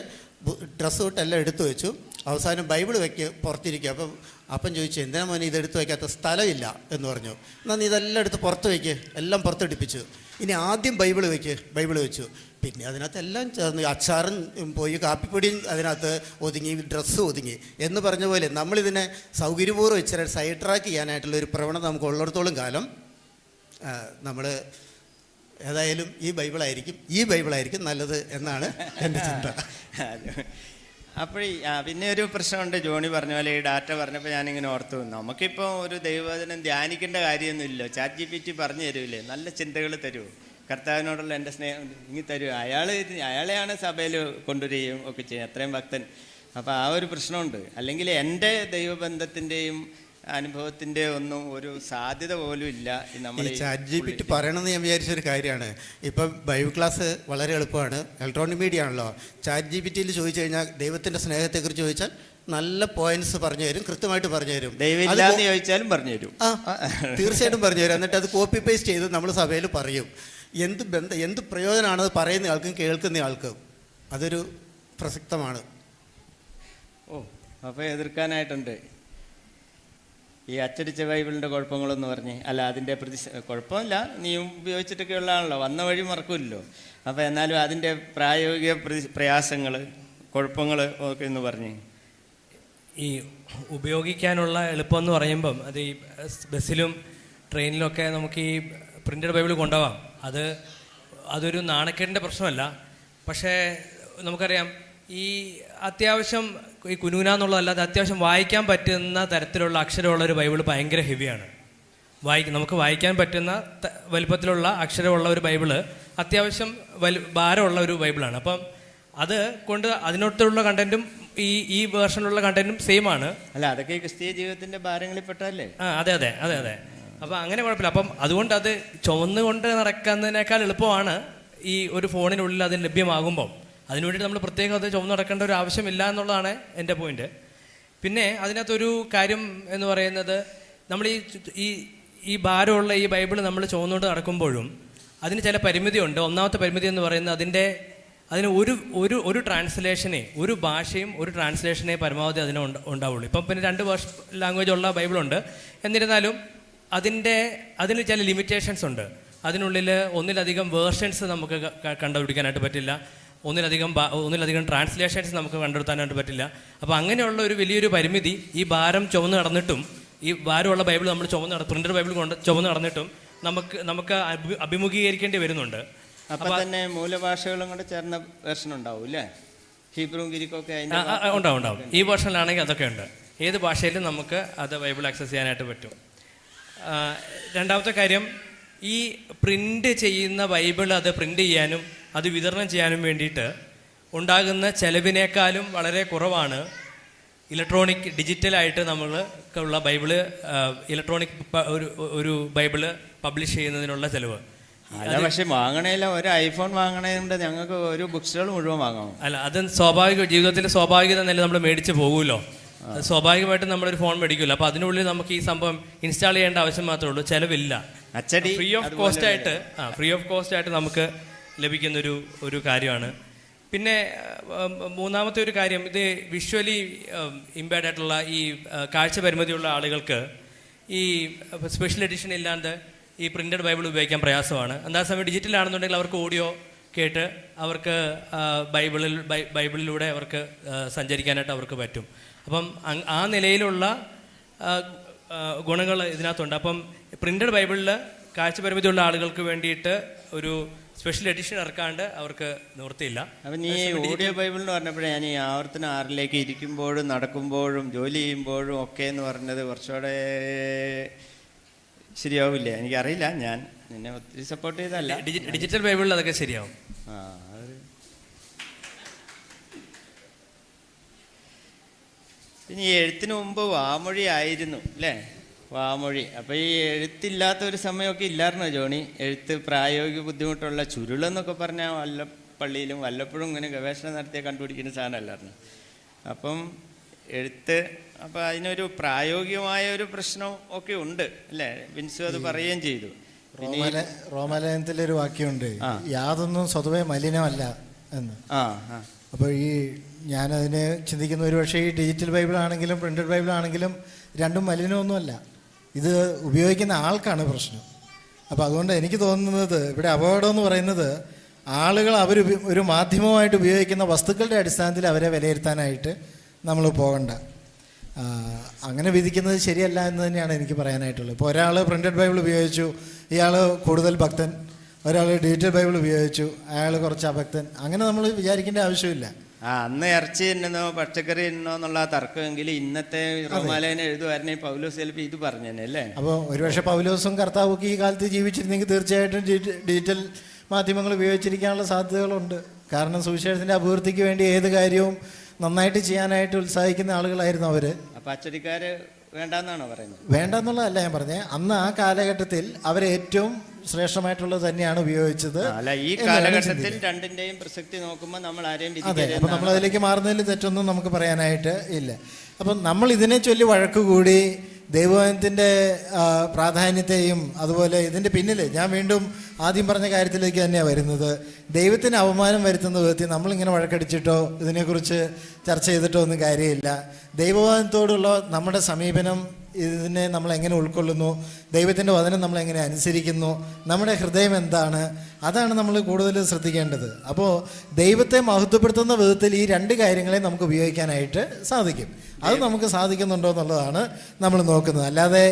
ഡ്രസ്സ് തൊട്ട് എല്ലാം എടുത്തു വെച്ചു. അവസാനം ബൈബിൾ പുറത്തിരിക്കുക. അപ്പം അപ്പൻ ചോദിച്ചു, എന്തിനാ മോനെ ഇതെടുത്ത് വയ്ക്കാത്ത? സ്ഥലമില്ല എന്ന് പറഞ്ഞു. എന്നാൽ നീ ഇതെല്ലാം എടുത്ത് പുറത്ത് വയ്ക്ക്. എല്ലാം പുറത്തെടുപ്പിച്ചു. ഇനി ആദ്യം ബൈബിൾ വെച്ചു. പിന്നെ അതിനകത്ത് എല്ലാം ചേർന്ന് അച്ചാറും പോയി, കാപ്പിപ്പൊടിയും അതിനകത്ത് ഒതുങ്ങി, ഡ്രസ്സ് ഒതുങ്ങി എന്ന് പറഞ്ഞ പോലെ നമ്മളിതിനെ സൗകര്യപൂർവ്വം ഇച്ചിരി സൈഡ് ട്രാക്ക് ചെയ്യാനായിട്ടുള്ള ഒരു പ്രവണത നമുക്ക് ഉള്ളിടത്തോളം കാലം നമ്മൾ ഏതായാലും ഈ ബൈബിളായിരിക്കും നല്ലത് എന്നാണ് എൻ്റെ ചിന്ത. അപ്പോൾ പിന്നെ ഒരു പ്രശ്നമുണ്ട്. ജോണി പറഞ്ഞ പോലെ ഈ ഡാറ്റ പറഞ്ഞപ്പോൾ ഞാനിങ്ങനെ ഓർത്തു, നമുക്കിപ്പോൾ ഒരു ദൈവവചനം ധ്യാനിക്കേണ്ട കാര്യമൊന്നുമില്ല. ChatGPT പറഞ്ഞു തരൂലേ, നല്ല ചിന്തകൾ തരൂ, കർത്താവിനോടുള്ള എൻ്റെ സ്നേഹം ഇങ്ങി തരൂ. അയാളെയാണ് സഭയിൽ കൊണ്ടുവരികയും ഒക്കെ ചെയ്യും, അത്രയും ഭക്തൻ. അപ്പോൾ ആ ഒരു പ്രശ്നമുണ്ട്. അല്ലെങ്കിൽ എൻ്റെ ദൈവബന്ധത്തിൻ്റെയും അനുഭവത്തിൻ്റെ ഒന്നും ഒരു സാധ്യത പോലും ഇല്ല. നമ്മൾ ChatGPT പറയണമെന്ന് ഞാൻ വിചാരിച്ചൊരു കാര്യമാണ്. ഇപ്പം ബൈബിൾ ക്ലാസ് വളരെ എളുപ്പമാണ്, ഇലക്ട്രോണിക് മീഡിയ ആണല്ലോ. ChatGPTയിൽ ചോദിച്ചു കഴിഞ്ഞാൽ ദൈവത്തിൻ്റെ സ്നേഹത്തെക്കുറിച്ച് ചോദിച്ചാൽ നല്ല പോയിന്റ്സ് പറഞ്ഞു തരും, കൃത്യമായിട്ട് പറഞ്ഞു തരും. ദൈവമില്ലാന്ന് ചോദിച്ചാലും പറഞ്ഞു തരും. തീർച്ചയായിട്ടും പറഞ്ഞു തരും. എന്നിട്ട് അത് കോപ്പി പേസ്റ്റ് ചെയ്ത് നമ്മൾ സഭയിൽ പറയും. എന്ത് പ്രയോജനമാണത് പറയുന്ന ആൾക്കും കേൾക്കുന്ന ആൾക്കും. അതൊരു പ്രസക്തമാണ്. അപ്പോൾ എതിർക്കാനായിട്ടുണ്ട്. ഈ അച്ചടിച്ച ബൈബിളിൻ്റെ കുഴപ്പങ്ങളെന്ന് പറഞ്ഞ്, അല്ല അതിൻ്റെ കുഴപ്പമില്ല, നീയും ഉപയോഗിച്ചിട്ടൊക്കെ ഉള്ളതാണല്ലോ, വന്ന വഴി മറക്കുമല്ലോ. അപ്പോൾ എന്നാലും അതിൻ്റെ പ്രായോഗിക പ്രയാസങ്ങൾ, കുഴപ്പങ്ങൾ ഒക്കെ എന്ന് പറഞ്ഞ്, ഈ ഉപയോഗിക്കാനുള്ള എളുപ്പമെന്ന് പറയുമ്പം അത് ഈ ബസ്സിലും ട്രെയിനിലൊക്കെ നമുക്ക് ഈ പ്രിൻ്റഡ് ബൈബിൾ കൊണ്ടുപോകാം. അതൊരു നാണക്കേടിൻ്റെ പ്രശ്നമല്ല. പക്ഷേ നമുക്കറിയാം, ഈ അത്യാവശ്യം ഈ കുനൂനാന്നുള്ളതല്ലാതെ അത്യാവശ്യം വായിക്കാൻ പറ്റുന്ന തരത്തിലുള്ള അക്ഷരമുള്ള ഒരു ബൈബിൾ ഭയങ്കര ഹെവിയാണ്. നമുക്ക് വായിക്കാൻ പറ്റുന്ന വലുപ്പത്തിലുള്ള അക്ഷരമുള്ള ഒരു ബൈബിള് അത്യാവശ്യം ഭാരമുള്ള ഒരു ബൈബിളാണ്. അപ്പം അത് കൊണ്ട് അതിനോട്ടുള്ള കണ്ടന്റും ഈ വേർഷനിലുള്ള കണ്ടന്റും സെയിം ആണ്. അല്ല, അതൊക്കെ ഈ ക്രിസ്തീയ ജീവിതത്തിന്റെ ഭാരങ്ങളിൽ പെട്ടല്ലേ? അതെ. അപ്പം അങ്ങനെ കുഴപ്പമില്ല. അപ്പം അതുകൊണ്ട് അത് ചുമന്നുകൊണ്ട് നടക്കുന്നതിനേക്കാൾ എളുപ്പമാണ് ഈ ഒരു ഫോണിനുള്ളിൽ അത് ലഭ്യമാകുമ്പം. അതിനുവേണ്ടി നമ്മൾ പ്രത്യേകം അത് ചുമന്ന് നടക്കേണ്ട ഒരു ആവശ്യമില്ല എന്നുള്ളതാണ് എൻ്റെ പോയിന്റ്. പിന്നെ അതിനകത്തൊരു കാര്യം എന്ന് പറയുന്നത്, നമ്മൾ ഈ ഭാരമുള്ള ഈ ബൈബിൾ നമ്മൾ ചുമന്നുകൊണ്ട് നടക്കുമ്പോഴും അതിന് ചില പരിമിതിയുണ്ട്. ഒന്നാമത്തെ പരിമിതി എന്ന് പറയുന്നത് അതിന് ഒരു ട്രാൻസ്ലേഷനെ, ഒരു ഭാഷയും ഒരു ട്രാൻസ്ലേഷനെ പരമാവധി അതിന് ഉണ്ടാവുള്ളൂ. ഇപ്പം പിന്നെ 2 ലാംഗ്വേജ് ഉള്ള ബൈബിളുണ്ട്. എന്നിരുന്നാലും അതിന് ചില ലിമിറ്റേഷൻസ് ഉണ്ട്. അതിനുള്ളിൽ ഒന്നിലധികം വേർഷൻസ് നമുക്ക് കണ്ടുപിടിക്കാനായിട്ട് പറ്റില്ല. ഒന്നിലധികം ട്രാൻസ്ലേഷൻസ് നമുക്ക് കണ്ടെടുത്താനായിട്ട് പറ്റില്ല. അപ്പോൾ അങ്ങനെയുള്ള ഒരു വലിയൊരു പരിമിതി ഈ ഭാരം ചുമന്ന് നടന്നിട്ടും, ഈ ഭാരമുള്ള ബൈബിൾ നമ്മൾ പ്രിന്റഡ് ബൈബിൾ ചുമന്ന് നടന്നിട്ടും നമുക്ക് അഭിമുഖീകരിക്കേണ്ടി വരുന്നുണ്ട്. അപ്പം തന്നെ മൂലഭാഷകളും കൂടെ ചേർന്ന വേർഷൻ ഉണ്ടാവും അല്ലേ? ഹീബ്രുവും ഗ്രീക്കൊക്കെ ഉണ്ടാവും. ഈ വേർഷനിലാണെങ്കിൽ അതൊക്കെ ഉണ്ട്. ഏത് ഭാഷയിലും നമുക്ക് അത് ബൈബിൾ ആക്സസ് ചെയ്യാനായിട്ട് പറ്റും. രണ്ടാമത്തെ കാര്യം, ഈ പ്രിൻ്റ് ചെയ്യുന്ന ബൈബിൾ അത് പ്രിൻ്റ് ചെയ്യാനും അത് വിതരണം ചെയ്യാനും വേണ്ടിയിട്ട് ഉണ്ടാകുന്ന ചെലവിനേക്കാളും വളരെ കുറവാണ് ഡിജിറ്റലായിട്ട് നമ്മൾക്കുള്ള ബൈബിള്, ഇലക്ട്രോണിക് ഒരു ബൈബിള് പബ്ലിഷ് ചെയ്യുന്നതിനുള്ള ചിലവ്. അല്ല, പക്ഷെ വാങ്ങണേല ഒരു ഐഫോൺ വാങ്ങണേണ്ട് ഞങ്ങൾക്ക് ഒരു ബുക്ക് സ്റ്റോൾ മുഴുവൻ വാങ്ങാം. അല്ല, അത് ജീവിതത്തിലെ സ്വാഭാവികത നില നമ്മൾ മേടിച്ച് പോകുമല്ലോ. സ്വാഭാവികമായിട്ടും നമ്മളൊരു ഫോൺ മേടിക്കുമല്ലോ. അപ്പോൾ അതിനുള്ളിൽ നമുക്ക് ഈ സംഭവം ഇൻസ്റ്റാൾ ചെയ്യേണ്ട ആവശ്യം മാത്രമേ ഉള്ളൂ, ചിലവില്ല. അച്ചടി ഫ്രീ ഓഫ് കോസ്റ്റ് ആയിട്ട് നമുക്ക് ലഭിക്കുന്ന ഒരു കാര്യമാണ്. പിന്നെ മൂന്നാമത്തെ ഒരു കാര്യം, ഇത് വിഷ്വലി ഇമ്പയർഡ് ആയിട്ടുള്ള ഈ കാഴ്ച പരിമിതിയുള്ള ആളുകൾക്ക് ഈ സ്പെഷ്യൽ എഡിഷൻ ഇല്ലാണ്ട് ഈ പ്രിന്റഡ് ബൈബിൾ ഉപയോഗിക്കാൻ പ്രയാസമാണ്. എന്താ സമയം ഡിജിറ്റൽ ആണെന്നുണ്ടെങ്കിൽ അവർക്ക് ഓഡിയോ കേട്ട് അവർക്ക് ബൈബിളിലൂടെ അവർക്ക് സഞ്ചരിക്കാനായിട്ട് അവർക്ക് പറ്റും. അപ്പം ആ നിലയിലുള്ള ഗുണങ്ങൾ ഇതിനകത്തുണ്ട്. അപ്പം പ്രിൻ്റഡ് ബൈബിളിൽ കാഴ്ചപരിമിതിയുള്ള ആളുകൾക്ക് വേണ്ടിയിട്ട് ഒരു സ്പെഷ്യൽ എഡിഷൻ ഇറക്കാണ്ട് അവർക്ക് നിവൃത്തിയില്ല. അപ്പം ഈ ഓഡിയോ ബൈബിൾ എന്ന് പറഞ്ഞപ്പോഴേ ഞാൻ ഈ ആവർത്തനം 6 ഇരിക്കുമ്പോഴും നടക്കുമ്പോഴും ജോലി ചെയ്യുമ്പോഴും ഒക്കെ എന്ന് പറഞ്ഞത് കുറച്ചുകൂടെ ശരിയാവില്ലേ? എനിക്കറിയില്ല, ഞാൻ നിന്നെ ഒത്തിരി സപ്പോർട്ട് ചെയ്തല്ല. ഡിജിറ്റൽ ബൈബിളിൽ അതൊക്കെ ശരിയാവും. പിന്നെ ഈ എഴുത്തിന് മുമ്പ് വാമൊഴി ആയിരുന്നു അല്ലേ? വാമൊഴി. അപ്പോൾ ഈ എഴുത്തില്ലാത്ത ഒരു സമയമൊക്കെ ഇല്ലായിരുന്നോ ജോണി? എഴുത്ത് പ്രായോഗിക ബുദ്ധിമുട്ടുള്ള ചുരുളെന്നൊക്കെ പറഞ്ഞാൽ വല്ല പള്ളിയിലും വല്ലപ്പോഴും ഇങ്ങനെ ഗവേഷണം നടത്തിയാൽ കണ്ടുപിടിക്കുന്ന സാധനമല്ലായിരുന്നു. അപ്പം എഴുത്ത്, അപ്പം അതിനൊരു പ്രായോഗികമായ ഒരു പ്രശ്നം ഒക്കെ ഉണ്ട് അല്ലേ? ബിൻസു അത് പറയുകയും ചെയ്തു. റോമാലയത്തിലൊരു വാക്യമുണ്ട്, യാതൊന്നും സ്വതവേ മലിനമല്ല എന്ന്. അപ്പോൾ ഈ ഞാനതിനെ ചിന്തിക്കുന്ന ഒരു പക്ഷേ ഈ ഡിജിറ്റൽ ബൈബിളാണെങ്കിലും പ്രിൻ്റഡ് ബൈബിളാണെങ്കിലും രണ്ടും മലിനമൊന്നുമല്ല. ഇത് ഉപയോഗിക്കുന്ന ആൾക്കാണ് പ്രശ്നം. അപ്പോൾ അതുകൊണ്ട് എനിക്ക് തോന്നുന്നത് ഇവിടെ അപകടം എന്ന് പറയുന്നത് ആളുകൾ ഒരു മാധ്യമമായിട്ട് ഉപയോഗിക്കുന്ന വസ്തുക്കളുടെ അടിസ്ഥാനത്തിൽ അവരെ വിലയിരുത്താനായിട്ട് നമ്മൾ പോകണ്ട. അങ്ങനെ വിധിക്കുന്നത് ശരിയല്ല എന്ന് തന്നെയാണ് എനിക്ക് പറയാനായിട്ടുള്ളത്. ഇപ്പോൾ ഒരാൾ പ്രിൻ്റഡ് ബൈബിൾ ഉപയോഗിച്ചു, ഇയാൾ കൂടുതൽ ഭക്തൻ. ഒരാൾ ഡിജിറ്റൽ ബൈബിൾ ഉപയോഗിച്ചു, അയാൾ കുറച്ച് അഭക്തൻ. അങ്ങനെ നമ്മൾ വിചാരിക്കേണ്ട ആവശ്യമില്ല. അന്ന് ഇറച്ചി തിന്നോ പച്ചക്കറി തിന്നോ എന്നുള്ള തർക്കമെങ്കിൽ ഇന്നത്തെ റോമാലയനെ എഴുതുമായിരുന്നെങ്കിൽ പൗലോസ് ചിലപ്പോൾ ഇത് പറഞ്ഞേനെ അല്ലേ? അപ്പോൾ ഒരുപക്ഷെ പൗലോസും കർത്താവൊക്കെ ഈ കാലത്ത് ജീവിച്ചിരുന്നെങ്കിൽ തീർച്ചയായിട്ടും ഡിജിറ്റൽ മാധ്യമങ്ങൾ ഉപയോഗിച്ചിരിക്കാനുള്ള സാധ്യതകളുണ്ട്. കാരണം സുവിശേഷത്തിൻ്റെ അഭിവൃദ്ധിക്ക് വേണ്ടി ഏത് കാര്യവും നന്നായിട്ട് ചെയ്യാനായിട്ട് ഉത്സാഹിക്കുന്ന ആളുകളായിരുന്നു അവർ. അപ്പം അച്ചടിക്കാർ വേണ്ടെന്നാണോ പറയുന്നത്? വേണ്ടെന്നുള്ളതല്ല ഞാൻ പറഞ്ഞത്. അന്ന് ആ കാലഘട്ടത്തിൽ അവർ ഏറ്റവും ശ്രേഷ്ഠമായിട്ടുള്ളത് തന്നെയാണ് ഉപയോഗിച്ചത്. അല്ല, ഈ കാലഘട്ടത്തിൽ രണ്ടിന്റെയും പ്രസക്തി നോക്കുമ്പോൾ നമ്മൾ ആരെയും അതെ, അപ്പം നമ്മൾ അതിലേക്ക് മാറുന്നതിൽ തെറ്റൊന്നും നമുക്ക് പറയാനായിട്ട് ഇല്ല. അപ്പം നമ്മൾ ഇതിനെ ചൊല്ലി വഴക്കുകൂടി ദൈവത്തിൻ്റെ പ്രാധാന്യത്തെയും അതുപോലെ ഇതിൻ്റെ പിന്നിൽ ഞാൻ വീണ്ടും ആദ്യം പറഞ്ഞ കാര്യത്തിലേക്ക് തന്നെയാണ് വരുന്നത്. ദൈവത്തിന് അവമാനം വരുത്തുന്ന വിധത്തിൽ നമ്മളിങ്ങനെ വഴക്കടിച്ചിട്ടോ ഇതിനെക്കുറിച്ച് ചർച്ച ചെയ്തിട്ടോ ഒന്നും കാര്യമില്ല. ദൈവവചനത്തോടുള്ള നമ്മുടെ സമീപനം, ഇതിനെ നമ്മൾ എങ്ങനെ ഉൾക്കൊള്ളുന്നു, ദൈവത്തിൻ്റെ വചനം നമ്മളെങ്ങനെ അനുസരിക്കുന്നു, നമ്മുടെ ഹൃദയം എന്താണ്, അതാണ് നമ്മൾ കൂടുതൽ ശ്രദ്ധിക്കേണ്ടത്. അപ്പോൾ ദൈവത്തെ മഹത്വപ്പെടുത്തുന്ന വിധത്തിൽ ഈ രണ്ട് കാര്യങ്ങളെ നമുക്ക് ഉപയോഗിക്കാനായിട്ട് സാധിക്കും. അത് നമുക്ക് സാധിക്കുന്നുണ്ടോ എന്നുള്ളതാണ് നമ്മൾ നോക്കുന്നത്. അല്ലാതെ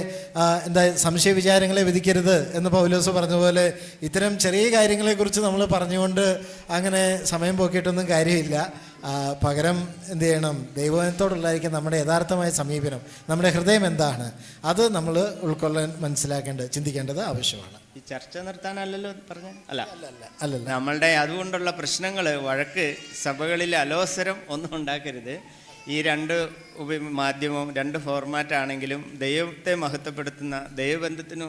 സംശയ വിചാരങ്ങളെ വിധിക്കരുത് എന്ന് പൗലോസ് പറഞ്ഞ പോലെ ഇത്തരം ചെറിയ കാര്യങ്ങളെക്കുറിച്ച് നമ്മൾ പറഞ്ഞുകൊണ്ട് അങ്ങനെ സമയം പോക്കിയിട്ടൊന്നും കാര്യമില്ല. പകരം എന്ത് ചെയ്യണം? ദൈവത്തോടുള്ളതായിരിക്കും നമ്മുടെ യഥാർത്ഥമായ സമീപനം, നമ്മുടെ ഹൃദയം എന്താണ്, അത് നമ്മൾ ഉൾക്കൊള്ളാൻ മനസ്സിലാക്കേണ്ടത്, ചിന്തിക്കേണ്ടത് ആവശ്യമാണ്. ഈ ചർച്ച നിർത്താനല്ലല്ലോ പറഞ്ഞ? അല്ല, നമ്മളുടെ അതുകൊണ്ടുള്ള പ്രശ്നങ്ങൾ, വഴക്ക്, സഭകളിൽ അലോസരം ഒന്നും ഉണ്ടാക്കരുത്. ഈ രണ്ട് മാധ്യമവും രണ്ട് ഫോർമാറ്റാണെങ്കിലും ദൈവത്തെ മഹത്വപ്പെടുത്തുന്ന, ദൈവബന്ധത്തിന്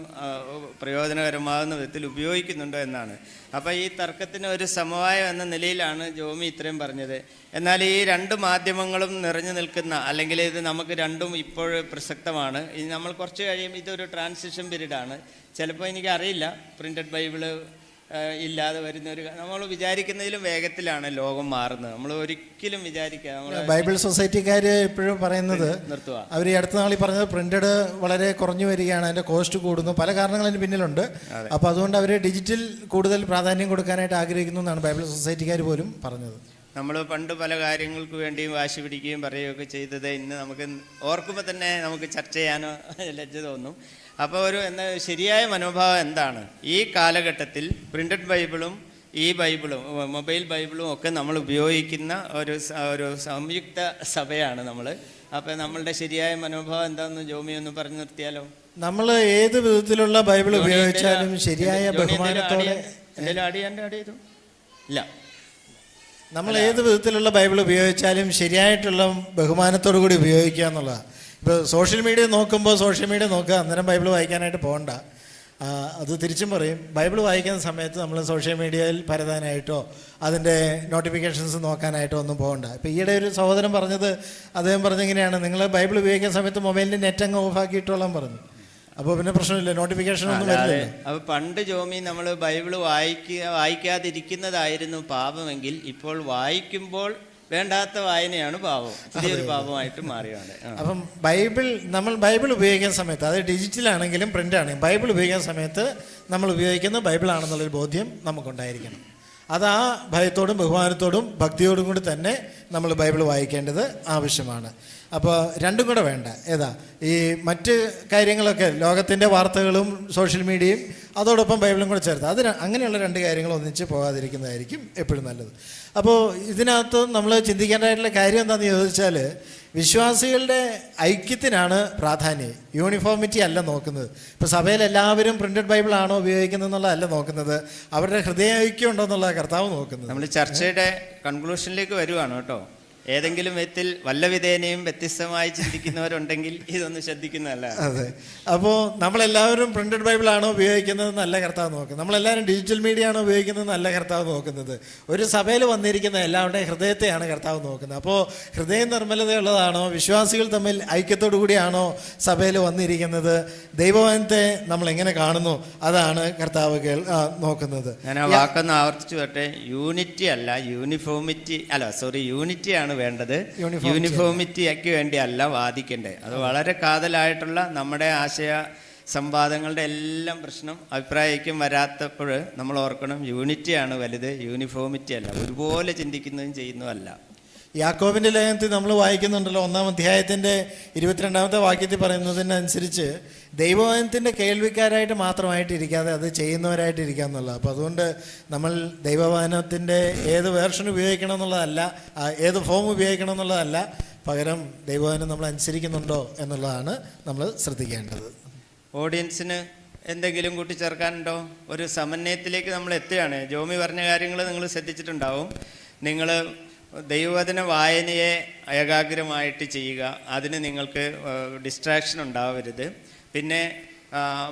പ്രയോജനകരമാകുന്ന വിധത്തിൽ ഉപയോഗിക്കുന്നുണ്ടോ എന്നാണ്. അപ്പോൾ ഈ തർക്കത്തിന് ഒരു സമവായം എന്ന നിലയിലാണ് ജോമി ഇത്രയും പറഞ്ഞത്. എന്നാൽ ഈ രണ്ട് മാധ്യമങ്ങളും നിറഞ്ഞു നിൽക്കുന്ന, അല്ലെങ്കിൽ ഇത് നമുക്ക് രണ്ടും ഇപ്പോൾ പ്രസക്തമാണ്. ഇനി നമ്മൾ കുറച്ച് കഴിയുമ്പോൾ ഇതൊരു ട്രാൻസിഷൻ പീരീഡാണ്. ചിലപ്പോൾ എനിക്കറിയില്ല, പ്രിൻ്റഡ് ബൈബിള് ഇല്ലാതെ വരുന്നൊരു, നമ്മൾ വിചാരിക്കുന്നതിലും വേഗത്തിലാണ് ലോകം മാറുന്നത്. നമ്മൾ ഒരിക്കലും വിചാരിക്കുക. ബൈബിൾ സൊസൈറ്റിക്കാർ ഇപ്പോഴും പറയുന്നത്, അവർ ഈ അടുത്ത നാളിൽ പറഞ്ഞത് പ്രിന്റഡ് വളരെ കുറഞ്ഞു വരികയാണ്, അതിൻ്റെ കോസ്റ്റ് കൂടുന്നു, പല കാരണങ്ങൾ അതിന് പിന്നിലുണ്ട്. അപ്പോൾ അതുകൊണ്ട് അവർ ഡിജിറ്റൽ കൂടുതൽ പ്രാധാന്യം കൊടുക്കാനായിട്ട് ആഗ്രഹിക്കുന്നു എന്നാണ് ബൈബിൾ സൊസൈറ്റിക്കാർ പോലും പറഞ്ഞത്. നമ്മൾ പണ്ട് പല കാര്യങ്ങൾക്ക് വേണ്ടിയും വാശി പിടിക്കുകയും പറയുകയൊക്കെ ചെയ്തത് ഇന്ന് നമുക്ക് ഓർക്കുമ്പോൾ തന്നെ നമുക്ക് ചർച്ച ചെയ്യാനോ ലജ്ജ തോന്നും. അപ്പോൾ ശരിയായ മനോഭാവം എന്താണ്? ഈ കാലഘട്ടത്തിൽ പ്രിൻ്റഡ് ബൈബിളും ഈ ബൈബിളും മൊബൈൽ ബൈബിളും ഒക്കെ നമ്മൾ ഉപയോഗിക്കുന്ന ഒരു സംയുക്ത സഭയാണ് നമ്മൾ. അപ്പോൾ നമ്മളുടെ ശരിയായ മനോഭാവം എന്താണെന്ന് ജോമി ഒന്ന് പറഞ്ഞു നിർത്തിയാലോ? നമ്മൾ ഏത് വിധത്തിലുള്ള ബൈബിൾ ഉപയോഗിച്ചാലും ശരിയായ ബഹുമാനത്തോടെ. എന്തെങ്കിലും ആഡ് ചെയ്തു? ഇല്ല. നമ്മൾ ഏത് വിധത്തിലുള്ള ബൈബിൾ ഉപയോഗിച്ചാലും ശരിയായിട്ടുള്ള ബഹുമാനത്തോടു കൂടി ഉപയോഗിക്കുക എന്നുള്ളതാണ്. ഇപ്പോൾ സോഷ്യൽ മീഡിയ നോക്കുക, അന്നേരം ബൈബിൾ വായിക്കാനായിട്ട് പോകണ്ട. അത് തിരിച്ചും പറയും, ബൈബിൾ വായിക്കുന്ന സമയത്ത് നമ്മൾ സോഷ്യൽ മീഡിയയിൽ പരതാനായിട്ടോ അതിൻ്റെ നോട്ടിഫിക്കേഷൻസ് നോക്കാനായിട്ടോ ഒന്നും പോകണ്ട. ഇപ്പോൾ ഈയിടെ ഒരു സഹോദരൻ പറഞ്ഞത്, അദ്ദേഹം പറഞ്ഞെങ്ങനെയാണ്, നിങ്ങൾ ബൈബിൾ ഉപയോഗിക്കുന്ന സമയത്ത് മൊബൈലിൻ്റെ നെറ്റ് അങ്ങ് ഓഫാക്കിയിട്ടോളാം പറഞ്ഞു. അപ്പോൾ പിന്നെ പ്രശ്നമില്ല, നോട്ടിഫിക്കേഷൻ ഒന്നും വരില്ല. അപ്പോൾ പണ്ട് ജോമി നമ്മൾ ബൈബിൾ വായിക്കാതിരിക്കുന്നതായിരുന്നു പാപമെങ്കിൽ ഇപ്പോൾ വായിക്കുമ്പോൾ വേണ്ടാത്ത വായനയാണ് പാപം, പുതിയൊരു പാപമായിട്ട് മാറിയാണ്. അപ്പം നമ്മൾ ബൈബിൾ ഉപയോഗിക്കുന്ന സമയത്ത്, അത് ഡിജിറ്റലാണെങ്കിലും പ്രിൻ്റ് ആണെങ്കിലും, ബൈബിൾ ഉപയോഗിക്കുന്ന സമയത്ത് നമ്മൾ ഉപയോഗിക്കുന്ന ബൈബിളാണെന്നുള്ളൊരു ബോധ്യം നമുക്കുണ്ടായിരിക്കണം. അത് ആ ഭയത്തോടും ബഹുമാനത്തോടും ഭക്തിയോടും കൂടി തന്നെ നമ്മൾ ബൈബിൾ വായിക്കേണ്ടത് ആവശ്യമാണ്. അപ്പോൾ രണ്ടും കൂടെ വേണ്ട. ഏതാ ഈ മറ്റ് കാര്യങ്ങളൊക്കെ ലോകത്തിൻ്റെ വാർത്തകളും സോഷ്യൽ മീഡിയയും അതോടൊപ്പം ബൈബിളും കൂടെ ചേർത്ത് അങ്ങനെയുള്ള രണ്ട് കാര്യങ്ങൾ ഒന്നിച്ച് പോകാതിരിക്കുന്നതായിരിക്കും എപ്പോഴും നല്ലത്. അപ്പോൾ ഇതിനകത്ത് നമ്മൾ ചിന്തിക്കേണ്ടതായിട്ടുള്ള കാര്യം എന്താണെന്ന് ചോദിച്ചാൽ, വിശ്വാസികളുടെ ഐക്യത്തിനാണ് പ്രാധാന്യം, യൂണിഫോമിറ്റി അല്ല നോക്കുന്നത്. ഇപ്പോൾ സഭയിൽ എല്ലാവരും പ്രിൻറ്റഡ് ബൈബിളാണോ ഉപയോഗിക്കുന്നത് എന്നുള്ളതല്ല നോക്കുന്നത്, അവരുടെ ഹൃദയ ഐക്യം ഉണ്ടോ എന്നുള്ള കർത്താവ് നോക്കുന്നത്. നമ്മൾ ചർച്ചയുടെ കൺക്ലൂഷനിലേക്ക് വരുവാണ് കേട്ടോ. ഏതെങ്കിലും വിധത്തിൽ വല്ല വിധേനയും വ്യത്യസ്തമായി ചിന്തിക്കുന്നവരുണ്ടെങ്കിൽ ഇതൊന്നും ശ്രദ്ധിക്കുന്നതല്ല. അതെ. അപ്പോൾ നമ്മളെല്ലാവരും പ്രിൻറ്റഡ് ബൈബിളാണോ ഉപയോഗിക്കുന്നത് നല്ല കർത്താവ് നോക്കുന്നത്, നമ്മളെല്ലാവരും ഡിജിറ്റൽ മീഡിയ ആണോ ഉപയോഗിക്കുന്നത് നല്ല കർത്താവ് നോക്കുന്നത്. ഒരു സഭയിൽ വന്നിരിക്കുന്ന എല്ലാവരുടെയും ഹൃദയത്തെയാണ് കർത്താവ് നോക്കുന്നത്. അപ്പോൾ ഹൃദയം നിർമ്മലതയുള്ളതാണോ, വിശ്വാസികൾ തമ്മിൽ ഐക്യത്തോടു കൂടിയാണോ സഭയിൽ വന്നിരിക്കുന്നത്, ദൈവവചനത്തെ നമ്മൾ എങ്ങനെ കാണുന്നു, അതാണ് കർത്താവ് നോക്കുന്നത്. ഞാൻ ആ വാക്കൊന്ന് ആവർത്തിച്ചു വരട്ടെ. യൂണിറ്റി അല്ല, യൂണിറ്റിയാണ് വേണ്ടത്. യൂണിഫോമിറ്റിക്ക് വേണ്ടി അല്ല വാദിക്കേണ്ടത്. അത് വളരെ കാതലായിട്ടുള്ള നമ്മുടെ ആശയ സംവാദങ്ങളുടെ എല്ലാം പ്രശ്നം അഭിപ്രായ ഐക്യം വരാത്തപ്പോൾ നമ്മൾ ഓർക്കണം, യൂണിറ്റിയാണ് വലുത്, യൂണിഫോമിറ്റി അല്ല. ഒരുപോലെ ചിന്തിക്കുന്നതും ചെയ്യുന്നതല്ല. യാക്കോബിൻ്റെ ലേഖനത്തിൽ നമ്മൾ വായിക്കുന്നുണ്ടല്ലോ, 1-ാം അധ്യായത്തിൻ്റെ 22-ാമത്തെ വാക്യത്തിൽ പറയുന്നതിനനുസരിച്ച് ദൈവവചനത്തിൻ്റെ കേൾവിക്കാരായിട്ട് മാത്രമായിട്ട് ഇരിക്കാതെ അത് ചെയ്യുന്നവരായിട്ട് ഇരിക്കുക എന്നുള്ളത്. അപ്പോൾ അതുകൊണ്ട് നമ്മൾ ദൈവവചനത്തിൻ്റെ ഏത് വേർഷൻ ഉപയോഗിക്കണം എന്നുള്ളതല്ല, ഏത് ഫോം ഉപയോഗിക്കണം എന്നുള്ളതല്ല, പകരം ദൈവവചനം നമ്മൾ അനുസരിക്കുന്നുണ്ടോ എന്നുള്ളതാണ് നമ്മൾ ശ്രദ്ധിക്കേണ്ടത്. ഓഡിയൻസിന് എന്തെങ്കിലും കൂട്ടിച്ചേർക്കാനുണ്ടോ? ഒരു സമന്വയത്തിലേക്ക് നമ്മൾ എത്തുകയാണ്. ജോമി പറഞ്ഞ കാര്യങ്ങൾ നിങ്ങൾ ശ്രദ്ധിച്ചിട്ടുണ്ടാവും. നിങ്ങൾ ദൈവവചന വായനയെ ഏകാഗ്രമായിട്ട് ചെയ്യുക. അതിന് നിങ്ങൾക്ക് ഡിസ്ട്രാക്ഷൻ ഉണ്ടാവരുത്. പിന്നെ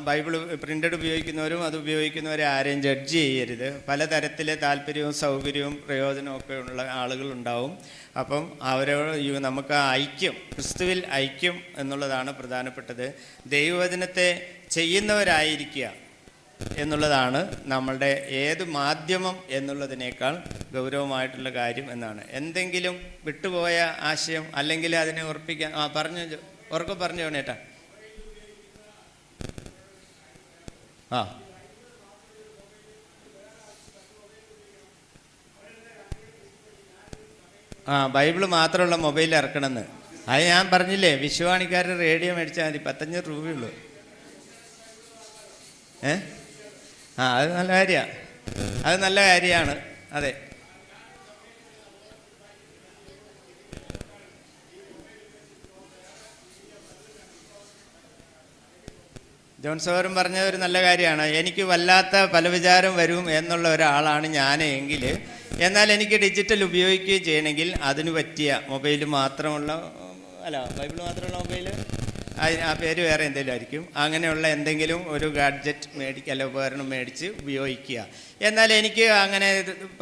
ബൈബിൾ പ്രിൻ്റഡ് ഉപയോഗിക്കുന്നവരും അത് ഉപയോഗിക്കുന്നവരെ ആരെയും ജഡ്ജ് ചെയ്യരുത്. പലതരത്തിലെ താല്പര്യവും സൗകര്യവും പ്രയോജനവും ഒക്കെ ഉള്ള ആളുകളുണ്ടാവും. അപ്പം അവരോട് നമുക്ക് ഐക്യം, ക്രിസ്തുവിൽ ഐക്യം എന്നുള്ളതാണ് പ്രധാനപ്പെട്ടത്. ദൈവവചനത്തെ ചെയ്യുന്നവരായിരിക്കുക എന്നുള്ളതാണ് നമ്മളുടെ ഏത് മാധ്യമം എന്നുള്ളതിനേക്കാൾ ഗൗരവമായിട്ടുള്ള കാര്യം എന്നാണ്. എന്തെങ്കിലും വിട്ടുപോയ ആശയം അല്ലെങ്കിൽ അതിനെ ഉറപ്പിക്കാൻ ഉറക്കെ പറഞ്ഞു വേണേട്ടാ. ബൈബിള് മാത്രമുള്ള മൊബൈലിൽ ഇറക്കണമെന്ന്. അത് ഞാൻ പറഞ്ഞില്ലേ, വിശ്വാണിക്കാരുടെ റേഡിയോ മേടിച്ചാൽ മതി, 15 രൂപയുള്ളൂ. അത് നല്ല കാര്യമാണ്, അത് നല്ല കാര്യമാണ്. അതെ, ജോൺസോറും പറഞ്ഞ ഒരു നല്ല കാര്യമാണ്. എനിക്ക് വല്ലാത്ത പല വിചാരം വരും എന്നുള്ള ഒരാളാണ് ഞാൻ എങ്കിൽ, എന്നാൽ എനിക്ക് ഡിജിറ്റൽ ഉപയോഗിക്കുകയും ചെയ്യണമെങ്കിൽ അതിന് പറ്റിയ മൊബൈൽ മാത്രമുള്ള ബൈബിൾ മാത്രമുള്ള മൊബൈൽ, ആ പേര് വേറെ എന്തെങ്കിലും ആയിരിക്കും, അങ്ങനെയുള്ള എന്തെങ്കിലും ഒരു ഗാഡ്ജറ്റ് ഉപകരണം മേടിച്ച് ഉപയോഗിക്കുക. എന്നാൽ എനിക്ക് അങ്ങനെ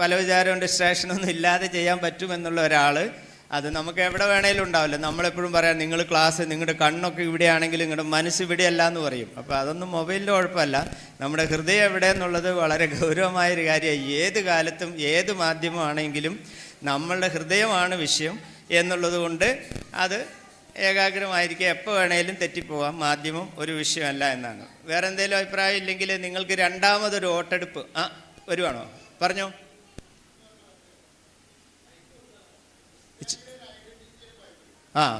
പല വിചാരവും ഡിസ്ട്രാക്ഷനൊന്നും ഇല്ലാതെ ചെയ്യാൻ പറ്റുമെന്നുള്ള ഒരാൾ, അത് നമുക്ക് എവിടെ വേണേലും ഉണ്ടാവില്ല. നമ്മളെപ്പോഴും പറയാം, നിങ്ങൾ ക്ലാസ്, നിങ്ങളുടെ കണ്ണൊക്കെ ഇവിടെയാണെങ്കിൽ നിങ്ങളുടെ മനസ്സ് ഇവിടെയല്ല എന്ന് പറയും. അപ്പോൾ അതൊന്നും മൊബൈലിൻ്റെ കുഴപ്പമല്ല. നമ്മുടെ ഹൃദയം എവിടെ എന്നുള്ളത് വളരെ ഗൗരവമായൊരു കാര്യമാണ്. ഏത് കാലത്തും ഏത് മാധ്യമമാണെങ്കിലും നമ്മളുടെ ഹൃദയമാണ് വിഷയം എന്നുള്ളത് കൊണ്ട് അത് ഏകാഗ്രമായിരിക്കുക. എപ്പോൾ വേണേലും തെറ്റിപ്പോവാം, മാധ്യമം ഒരു വിഷയമല്ല എന്നാണ്. വേറെ എന്തെങ്കിലും അഭിപ്രായം ഇല്ലെങ്കിൽ നിങ്ങൾക്ക് രണ്ടാമതൊരു വോട്ടെടുപ്പ് വരുവാണോ? പറഞ്ഞോ.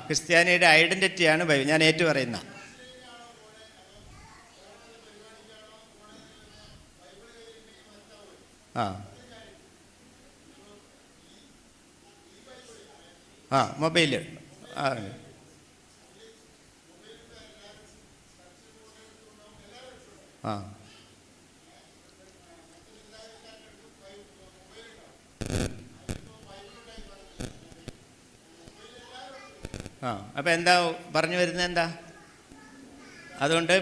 ക്രിസ്ത്യാനിയുടെ ഐഡൻറ്റിറ്റിയാണ് ബൈബിൾ. ഞാൻ ഏറ്റു പറയുന്ന മൊബൈല് അപ്പം എന്താ പറഞ്ഞു വരുന്നത്? എന്താ അതുകൊണ്ട്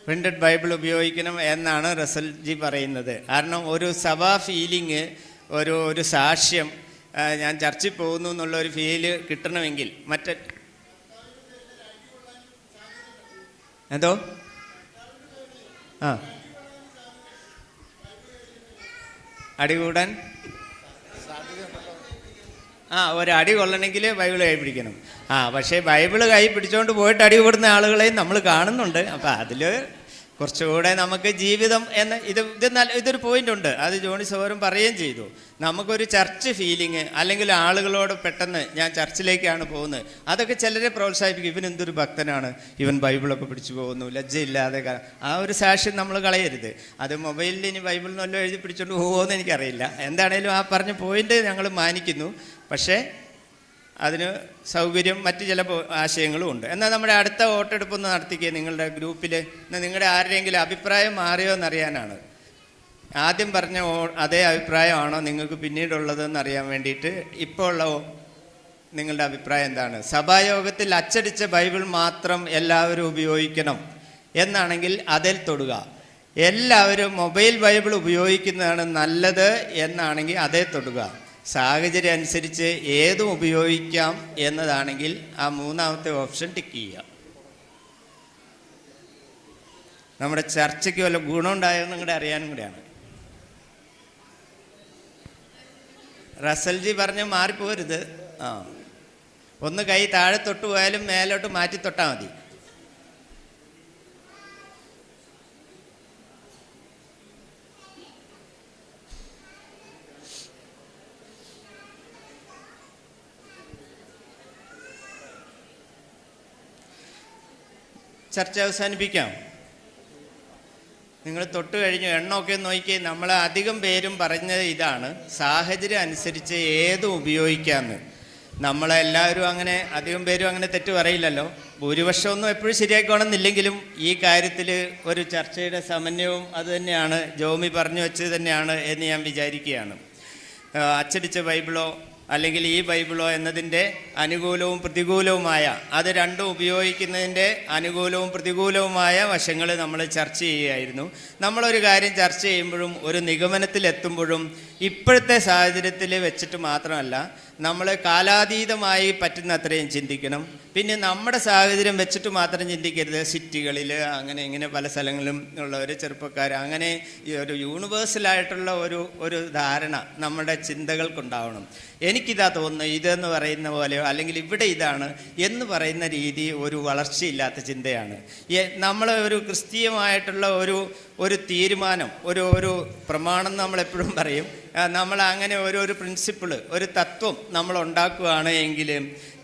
പ്രിൻ്റഡ് ബൈബിൾ ഉപയോഗിക്കണം എന്നാണ് റസൽ ജി പറയുന്നത്. കാരണം ഒരു സഭാ ഫീലിംഗ്, ഒരു സാക്ഷ്യം, ഞാൻ ചർച്ചിൽ പോകുന്നു എന്നുള്ള ഒരു ഫീല് കിട്ടണമെങ്കിൽ എന്തോ അടികൂടാൻ ഒരടി കൊള്ളണമെങ്കിൽ ബൈബിൾ കൈ പിടിക്കണം. പക്ഷേ ബൈബിള് കൈ പിടിച്ചുകൊണ്ട് പോയിട്ട് അടി കൂടുന്ന ആളുകളെയും നമ്മൾ കാണുന്നുണ്ട്. അപ്പം അതിൽ കുറച്ചുകൂടെ നമുക്ക് ജീവിതം എന്ന ഇതൊരു പോയിന്റ് ഉണ്ട്. അത് ജോണി സഹോദരൻ പറയുകയും ചെയ്തു. നമുക്കൊരു ചർച്ച് ഫീലിംഗ്, അല്ലെങ്കിൽ ആളുകളോട് പെട്ടെന്ന് ഞാൻ ചർച്ചിലേക്കാണ് പോകുന്നത്, അതൊക്കെ ചിലരെ പ്രോത്സാഹിപ്പിക്കും. ഇവൻ എന്തൊരു ഭക്തനാണ്, ഇവൻ ബൈബിളൊക്കെ പിടിച്ചു പോകുന്നു, ലജ്ജയില്ലാതെ. ആ ഒരു സാക്ഷ്യം നമ്മൾ കളയരുത്. അത് മൊബൈലിൽ ഇനി ബൈബിളിനെല്ലാം എഴുതി പിടിച്ചോണ്ട് പോകുമെന്ന് എനിക്കറിയില്ല. എന്താണേലും ആ പറഞ്ഞ പോയിന്റ് ഞങ്ങൾ മാനിക്കുന്നു. പക്ഷേ അതിന് സൗകര്യം മറ്റ് ചില ആശയങ്ങളും ഉണ്ട്. എന്നാൽ നമ്മുടെ അടുത്ത വോട്ടെടുപ്പൊന്ന് നടത്തിക്കുക നിങ്ങളുടെ ഗ്രൂപ്പിൽ. നിങ്ങളുടെ ആരുടെയെങ്കിലും അഭിപ്രായം മാറിയോ എന്നറിയാനാണ്. ആദ്യം പറഞ്ഞ അതേ അഭിപ്രായമാണോ നിങ്ങൾക്ക് പിന്നീടുള്ളതെന്ന് അറിയാൻ വേണ്ടിയിട്ട് ഇപ്പോൾ ഉള്ള നിങ്ങളുടെ അഭിപ്രായം എന്താണ്? സഭായോഗത്തിൽ അച്ചടിച്ച ബൈബിൾ മാത്രം എല്ലാവരും ഉപയോഗിക്കണം എന്നാണെങ്കിൽ അതിൽ തൊടുക. എല്ലാവരും മൊബൈൽ ബൈബിൾ ഉപയോഗിക്കുന്നതാണ് നല്ലത് എന്നാണെങ്കിൽ അതേ തൊടുക. സാഹചര്യം അനുസരിച്ച് ഏതും ഉപയോഗിക്കാം എന്നതാണെങ്കിൽ ആ മൂന്നാമത്തെ ഓപ്ഷൻ ടിക്ക് ചെയ്യുക. നമ്മുടെ ചർച്ചയ്ക്ക് വല്ല ഗുണമുണ്ടായെന്നും കൂടെ അറിയാനും കൂടെയാണ്. റസൽജി പറഞ്ഞ് മാറിപ്പോരുത്. ഒന്ന് കൈ താഴെ തൊട്ട് പോയാലും മേലോട്ട് മാറ്റി തൊട്ടാൽ മതി. ചർച്ച അവസാനിപ്പിക്കാം. നിങ്ങൾ തൊട്ട് കഴിഞ്ഞു എണ്ണമൊക്കെ നോക്കി. നമ്മൾ അധികം പേരും പറഞ്ഞത് ഇതാണ്, സാഹചര്യം അനുസരിച്ച് ഏതും ഉപയോഗിക്കാമെന്ന്. നമ്മളെല്ലാവരും അങ്ങനെ, അധികം പേരും അങ്ങനെ തെറ്റ് പറയില്ലല്ലോ. ഭൂരിപക്ഷമൊന്നും എപ്പോഴും ശരിയാക്കണമെന്നില്ലെങ്കിലും ഈ കാര്യത്തിൽ ഒരു ചർച്ചയുടെ സമന്വയവും അതുതന്നെയാണ്, ജോമി പറഞ്ഞു വെച്ചത് തന്നെയാണ് എന്ന് ഞാൻ വിചാരിക്കുകയാണ്. അച്ചടിച്ച ബൈബിളോ അല്ലെങ്കിൽ ഈ ബൈബിളോ എന്നതിൻ്റെ അനുകൂലവും പ്രതികൂലവുമായ, അത് രണ്ടും ഉപയോഗിക്കുന്നതിൻ്റെ അനുകൂലവും പ്രതികൂലവുമായ വശങ്ങൾ നമ്മൾ ചർച്ച ചെയ്യുകയായിരുന്നു. നമ്മളൊരു കാര്യം ചർച്ച ചെയ്യുമ്പോഴും ഒരു നിഗമനത്തിലെത്തുമ്പോഴും ഇപ്പോഴത്തെ സാഹചര്യത്തിൽ വെച്ചിട്ട് മാത്രമല്ല, നമ്മൾ കാലാതീതമായി പറ്റുന്ന അത്രയും ചിന്തിക്കണം. പിന്നെ നമ്മുടെ സാഹചര്യം വെച്ചിട്ട് മാത്രം ചിന്തിക്കരുത്. സിറ്റികളിൽ അങ്ങനെ ഇങ്ങനെ പല സ്ഥലങ്ങളിലും ഉള്ളവർ, ചെറുപ്പക്കാർ, അങ്ങനെ ഒരു യൂണിവേഴ്സലായിട്ടുള്ള ഒരു ധാരണ നമ്മുടെ ചിന്തകൾക്കുണ്ടാവണം. എനിക്കിതാ തോന്നുന്നു, ഇതെന്ന് പറയുന്ന പോലെയോ അല്ലെങ്കിൽ ഇവിടെ ഇതാണ് എന്ന് പറയുന്ന രീതി ഒരു വളർച്ചയില്ലാത്ത ചിന്തയാണ്. നമ്മൾ ഒരു ക്രിസ്തീയമായിട്ടുള്ള ഒരു തീരുമാനം, ഒരു പ്രമാണം നമ്മളെപ്പോഴും പറയും. നമ്മൾ അങ്ങനെ ഒരു പ്രിൻസിപ്പിൾ, ഒരു തത്വം നമ്മൾ ഉണ്ടാക്കുകയാണ് എങ്കിൽ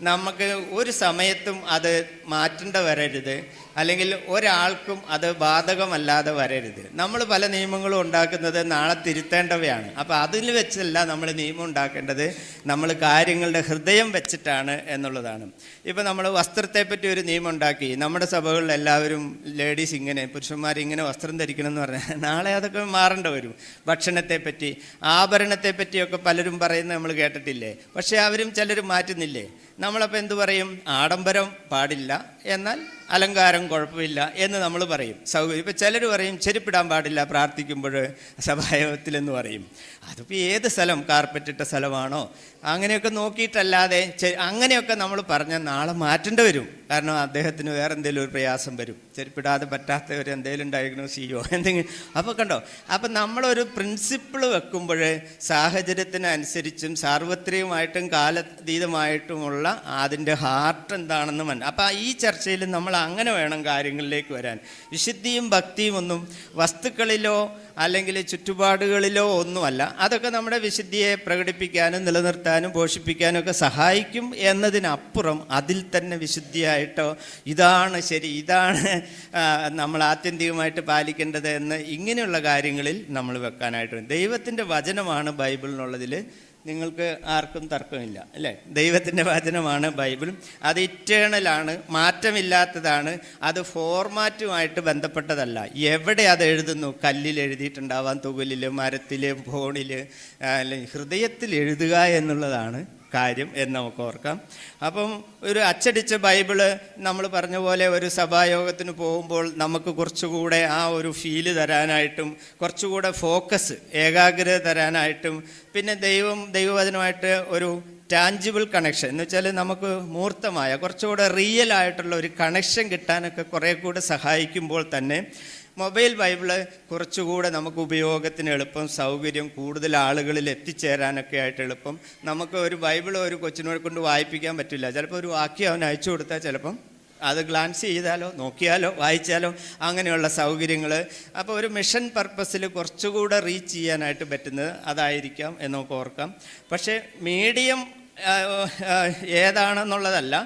നമുക്ക് ഒരു സമയത്തും അത് മാറ്റേണ്ട വരരുത്, അല്ലെങ്കിൽ ഒരാൾക്കും അത് ബാധകമല്ലാതെ വരരുത്. നമ്മൾ പല നിയമങ്ങളും ഉണ്ടാക്കുന്നത് നാളെ തിരുത്തേണ്ടവയാണ്. അപ്പോൾ അതിൽ വെച്ചല്ല നമ്മൾ നിയമം ഉണ്ടാക്കേണ്ടത്, നമ്മൾ കാര്യങ്ങളുടെ ഹൃദയം വെച്ചിട്ടാണ് എന്നുള്ളതാണ്. ഇപ്പോൾ നമ്മൾ വസ്ത്രത്തെപ്പറ്റി ഒരു നിയമം ഉണ്ടാക്കി, നമ്മുടെ സഭകളിൽ എല്ലാവരും ലേഡീസ് ഇങ്ങനെ, പുരുഷന്മാരിങ്ങനെ വസ്ത്രം ധരിക്കണം എന്ന് പറഞ്ഞാൽ നാളെ അതൊക്കെ മാറേണ്ട വരും. ഭക്ഷണത്തെപ്പറ്റി, ആഭരണത്തെപ്പറ്റിയൊക്കെ പലരും പറയുന്നത് നമ്മൾ കേട്ടിട്ടില്ലേ? പക്ഷേ അവരും ചിലരും മാറ്റുന്നില്ലേ? നമ്മളപ്പോൾ എന്തു പറയും? ആഡംബരം പാടില്ല, എന്നാൽ അലങ്കാരം കുഴപ്പമില്ല എന്ന് നമ്മൾ പറയും. സൗകര്യം. ഇപ്പോൾ ചിലർ പറയും ചെരുപ്പിടാൻ പാടില്ല പ്രാർത്ഥിക്കുമ്പോൾ സഭായോഗത്തിലെന്ന് പറയും. അതിപ്പോൾ ഏത് സ്ഥലം, കാർപ്പറ്റിട്ട സ്ഥലമാണോ അങ്ങനെയൊക്കെ നോക്കിയിട്ടല്ലാതെ അങ്ങനെയൊക്കെ നമ്മൾ പറഞ്ഞാൽ നാളെ മാറ്റേണ്ടി വരും. കാരണം അദ്ദേഹത്തിന് വേറെ എന്തെങ്കിലും ഒരു പ്രയാസം വരും, ചെരുപ്പിടാതെ പറ്റാത്തവർ എന്തെങ്കിലും ഡയഗ്നോസ് ചെയ്യുമോ എന്തെങ്കിലും. അപ്പോൾ കണ്ടോ, അപ്പം നമ്മളൊരു പ്രിൻസിപ്പിൾ വെക്കുമ്പോൾ സാഹചര്യത്തിനനുസരിച്ചും സാർവത്രികമായിട്ടും കാലാതീതമായിട്ടുമുള്ള അതിൻ്റെ ഹാർട്ട് എന്താണെന്ന് അപ്പം ഈ ചർച്ചയിൽ നമ്മൾ അങ്ങനെ വേണം കാര്യങ്ങളിലേക്ക് വരാൻ. വിശുദ്ധിയും ഭക്തിയും ഒന്നും വസ്തുക്കളിലോ അല്ലെങ്കിൽ ചുറ്റുപാടുകളിലോ ഒന്നുമല്ല. അതൊക്കെ നമ്മുടെ വിശുദ്ധിയെ പ്രകടിപ്പിക്കാനും നിലനിർത്താനും പോഷിപ്പിക്കാനും ഒക്കെ സഹായിക്കും എന്നതിനപ്പുറം അതിൽ തന്നെ വിശുദ്ധിയായിട്ടോ ഇതാണ് ശരി, ഇതാണ് നമ്മൾ ആത്യന്തികമായിട്ട് പാലിക്കേണ്ടത് എന്ന് ഇങ്ങനെയുള്ള കാര്യങ്ങളിൽ നമ്മൾ വെക്കാനായിട്ട്. ദൈവത്തിൻ്റെ വചനമാണ് ബൈബിൾ എന്നുള്ളതിൽ നിങ്ങൾക്ക് ആർക്കും തർക്കമില്ല അല്ലേ? ദൈവത്തിൻ്റെ വചനമാണ് ബൈബിൾ. അത് ഇറ്റേണലാണ്, മാറ്റമില്ലാത്തതാണ്. അത് ഫോർമാറ്റുമായിട്ട് ബന്ധപ്പെട്ടതല്ല. എവിടെ അത് എഴുതുന്നു? കല്ലിൽ എഴുതിയിട്ടുണ്ടാവാം, തുകലിൽ, മരത്തിൽ, ഫോണിൽ, അല്ലെങ്കിൽ ഹൃദയത്തിൽ എഴുതുക എന്നുള്ളതാണ് കാര്യം എന്ന് നമുക്ക് ഓർക്കാം. അപ്പം ഒരു അച്ചടിച്ച ബൈബിള് നമ്മൾ പറഞ്ഞ പോലെ ഒരു സഭായോഗത്തിന് പോകുമ്പോൾ നമുക്ക് കുറച്ചുകൂടെ ആ ഒരു ഫീല് തരാനായിട്ടും കുറച്ചുകൂടെ ഫോക്കസ്, ഏകാഗ്രത തരാനായിട്ടും, പിന്നെ ദൈവവചനമായിട്ട് ഒരു ടാഞ്ചിബിൾ കണക്ഷൻ എന്ന് വെച്ചാൽ നമുക്ക് മൂർത്തമായ കുറച്ചുകൂടെ റിയൽ ആയിട്ടുള്ള ഒരു കണക്ഷൻ കിട്ടാനൊക്കെ കുറേ കൂടെ സഹായിക്കുമ്പോൾ തന്നെ മൊബൈൽ ബൈബിള് കുറച്ചുകൂടെ നമുക്ക് ഉപയോഗത്തിന് എളുപ്പം, സൗകര്യം, കൂടുതൽ ആളുകളിൽ എത്തിച്ചേരാനൊക്കെ ആയിട്ട് എളുപ്പം. നമുക്ക് ഒരു ബൈബിൾ ഒരു കൊച്ചിനോട് കൊണ്ട് വായിപ്പിക്കാൻ പറ്റില്ല. ചിലപ്പോൾ ഒരു വാക്യം അവൻ അയച്ചു കൊടുത്താൽ ചിലപ്പം അത് ഗ്ലാൻസ് ചെയ്താലോ നോക്കിയാലോ വായിച്ചാലോ അങ്ങനെയുള്ള സൗകര്യങ്ങൾ. അപ്പോൾ ഒരു മിഷൻ പർപ്പസിൽ കുറച്ചുകൂടെ റീച്ച് ചെയ്യാനായിട്ട് പറ്റുന്നത് അതായിരിക്കാം എന്ന് നമുക്ക് ഓർക്കാം. പക്ഷേ മീഡിയം ഏതാണെന്നുള്ളതല്ല,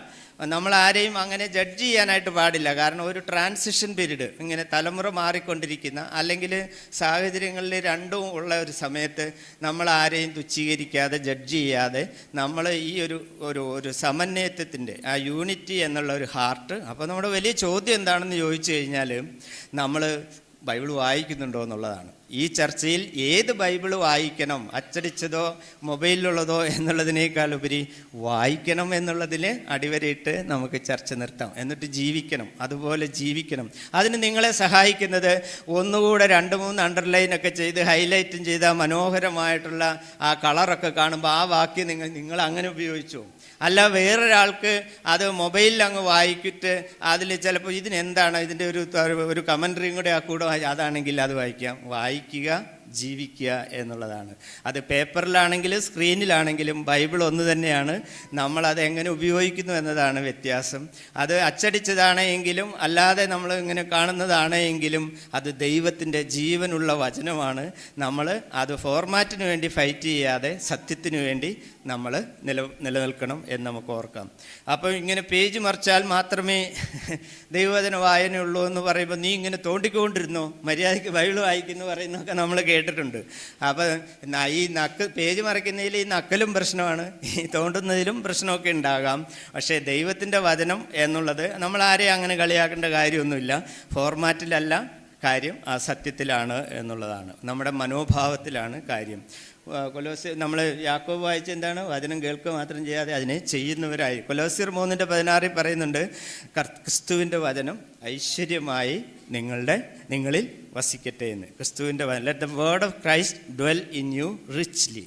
നമ്മൾ ആരെയും അങ്ങനെ ജഡ്ജ് ചെയ്യാനായിട്ട് പാടില്ല. കാരണം ഒരു ട്രാൻസിഷൻ പീരീഡ്, ഇങ്ങനെ തലമുറ മാറിക്കൊണ്ടിരിക്കുന്ന അല്ലെങ്കിൽ സാഹചര്യങ്ങളിൽ രണ്ടും ഉള്ള ഒരു സമയത്ത് നമ്മൾ ആരെയും തുച്ഛീകരിക്കാതെ ജഡ്ജ് ചെയ്യാതെ നമ്മൾ ഈ ഒരു സമന്വയത്വത്തിൻ്റെ ആ യൂണിറ്റി എന്നുള്ള ഒരു ഹാർട്ട്. അപ്പോൾ നമ്മുടെ വലിയ ചോദ്യം എന്താണെന്ന് ചോദിച്ചു കഴിഞ്ഞാൽ നമ്മൾ ബൈബിൾ വായിക്കുന്നുണ്ടോ എന്നുള്ളതാണ്. ഈ ചർച്ചയിൽ ഏത് ബൈബിൾ വായിക്കണം, അച്ചടിച്ചതോ മൊബൈലിലുള്ളതോ എന്നുള്ളതിനേക്കാൾ ഉപരി വായിക്കണം എന്നുള്ളതിൽ അടിവരയിട്ട് നമുക്ക് ചർച്ച നിർത്താം. എന്നിട്ട് ജീവിക്കണം, അതുപോലെ ജീവിക്കണം. അതിന് നിങ്ങളെ സഹായിക്കുന്നത് ഒന്നുകൂടെ 2-3 അണ്ടർലൈനൊക്കെ ചെയ്ത് ഹൈലൈറ്റും ചെയ്ത മനോഹരമായിട്ടുള്ള ആ കളറൊക്കെ കാണുമ്പോൾ ആ വാക്യം നിങ്ങൾ അങ്ങനെ ഉപയോഗിച്ചോ. അല്ല വേറൊരാൾക്ക് അത് മൊബൈലിൽ അങ്ങ് വായിക്കിട്ട് അതിൽ ചിലപ്പോൾ ഇതിനെന്താണ് ഇതിൻ്റെ ഒരു കമൻട്രിയും കൂടെ ആ കൂടെ അതാണെങ്കിൽ അത് വായിക്കുക, ജീവിക്കുക എന്നുള്ളതാണ്. അത് പേപ്പറിലാണെങ്കിലും സ്ക്രീനിലാണെങ്കിലും ബൈബിൾ ഒന്ന് തന്നെയാണ്. നമ്മളത് എങ്ങനെ ഉപയോഗിക്കുന്നു എന്നതാണ് വ്യത്യാസം. അത് അച്ചടിച്ചതാണെങ്കിലും അല്ലാതെ നമ്മൾ ഇങ്ങനെ കാണുന്നതാണെങ്കിലും അത് ദൈവത്തിൻ്റെ ജീവനുള്ള വചനമാണ്. നമ്മൾ അത് ഫോർമാറ്റിന് വേണ്ടി ഫൈറ്റ് ചെയ്യാതെ സത്യത്തിന് വേണ്ടി നമ്മൾ നിലനിൽക്കണം എന്ന് നമുക്ക് ഓർക്കാം. അപ്പോൾ ഇങ്ങനെ പേജ് മറിച്ചാൽ മാത്രമേ ദൈവവചന വായനയുള്ളൂ എന്ന് പറയുമ്പോൾ നീ ഇങ്ങനെ തോണ്ടിക്കൊണ്ടിരുന്നോ, മര്യാദയ്ക്ക് ബൈബിൾ വായിക്കുന്നു പറയുന്നതൊക്കെ നമ്മൾ കേട്ടിട്ടുണ്ട്. അപ്പോൾ ഈ പേജ് മറിക്കുന്നതിൽ ഈ നക്കലും പ്രശ്നമാണ്, ഈ തോണ്ടുന്നതിലും പ്രശ്നമൊക്കെ ഉണ്ടാകാം. പക്ഷേ ദൈവത്തിൻ്റെ വചനം എന്നുള്ളത് നമ്മൾ ആരെയും അങ്ങനെ കളിയാക്കേണ്ട കാര്യമൊന്നുമില്ല. ഫോർമാറ്റിലല്ല കാര്യം, ആ സത്യത്തിലാണ് എന്നുള്ളതാണ്, നമ്മുടെ മനോഭാവത്തിലാണ് കാര്യം. നമ്മൾ യാക്കോബ് വായിച്ച എന്താണ്, വചനം കേൾക്കുക മാത്രം ചെയ്യാതെ അതിനെ ചെയ്യുന്നവരായി. കൊലോസ്യർ 3:16 പറയുന്നുണ്ട്, ക്രിസ്തുവിൻ്റെ വചനം ഐശ്വര്യമായി നിങ്ങളിൽ വസിക്കട്ടെ എന്ന്. ക്രിസ്തുവിൻ്റെ വചനം, let the word of Christ dwell in you richly.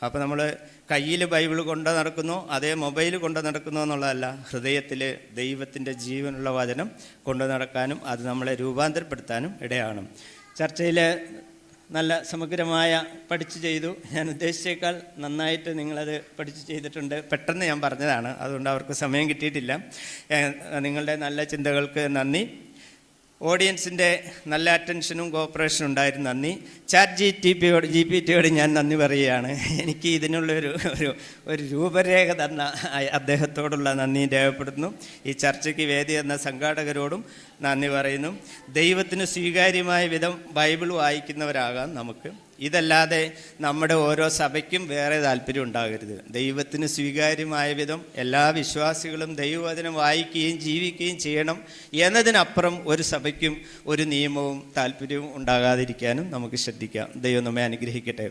അപ്പോൾ നമ്മൾ കയ്യിൽ ബൈബിൾ കൊണ്ട് നടക്കുന്നു, അതേ മൊബൈൽ കൊണ്ട് നടക്കുന്നു എന്നുള്ളതല്ല, ഹൃദയത്തിൽ ദൈവത്തിൻ്റെ ജീവനുള്ള വചനം കൊണ്ടു നടക്കാനും അത് നമ്മളെ രൂപാന്തരപ്പെടുത്താനും ഇടയാണ്. ചർച്ചയിൽ നല്ല സമഗ്രമായ പഠിച്ചു ചെയ്തു. ഞാൻ ഉദ്ദേശിച്ചേക്കാൾ നന്നായിട്ട് നിങ്ങളത് പഠിച്ചു ചെയ്തിട്ടുണ്ട്. പെട്ടെന്ന് ഞാൻ പറഞ്ഞതാണ്, അതുകൊണ്ട് അവർക്ക് സമയം കിട്ടിയിട്ടില്ല. നിങ്ങളുടെ നല്ല ചിന്തകൾക്ക് നന്ദി. ഓഡിയൻസിൻ്റെ നല്ല അറ്റൻഷനും കോപ്പറേഷനും ഉണ്ടായിരുന്നു, നന്ദി. GPT-യോട് ഞാൻ നന്ദി പറയുകയാണ്. എനിക്ക് ഇതിനുള്ളൊരു രൂപരേഖ തന്ന അദ്ദേഹത്തോടുള്ള നന്ദി രേഖപ്പെടുത്തുന്നു. ഈ ചർച്ചയ്ക്ക് വേദി എന്ന സംഘാടകരോടും നന്ദി പറയുന്നു. ദൈവത്തിന് സ്വീകാര്യമായ വിധം ബൈബിൾ വായിക്കുന്നവരാകാം നമുക്ക്. ഇതല്ലാതെ നമ്മുടെ ഓരോ സഭയ്ക്കും വേറെ താല്പര്യം ഉണ്ടാകരുത്. ദൈവത്തിന് സ്വീകാര്യമായ വിധം എല്ലാ വിശ്വാസികളും ദൈവവചനം വായിക്കുകയും ജീവിക്കുകയും ചെയ്യണം എന്നതിനപ്പുറം ഒരു സഭയ്ക്കും ഒരു നിയമവും താല്പര്യവും ഉണ്ടാകാതിരിക്കാനും നമുക്ക് ശ്രദ്ധിക്കാം. ദൈവം നമ്മെ അനുഗ്രഹിക്കട്ടെ.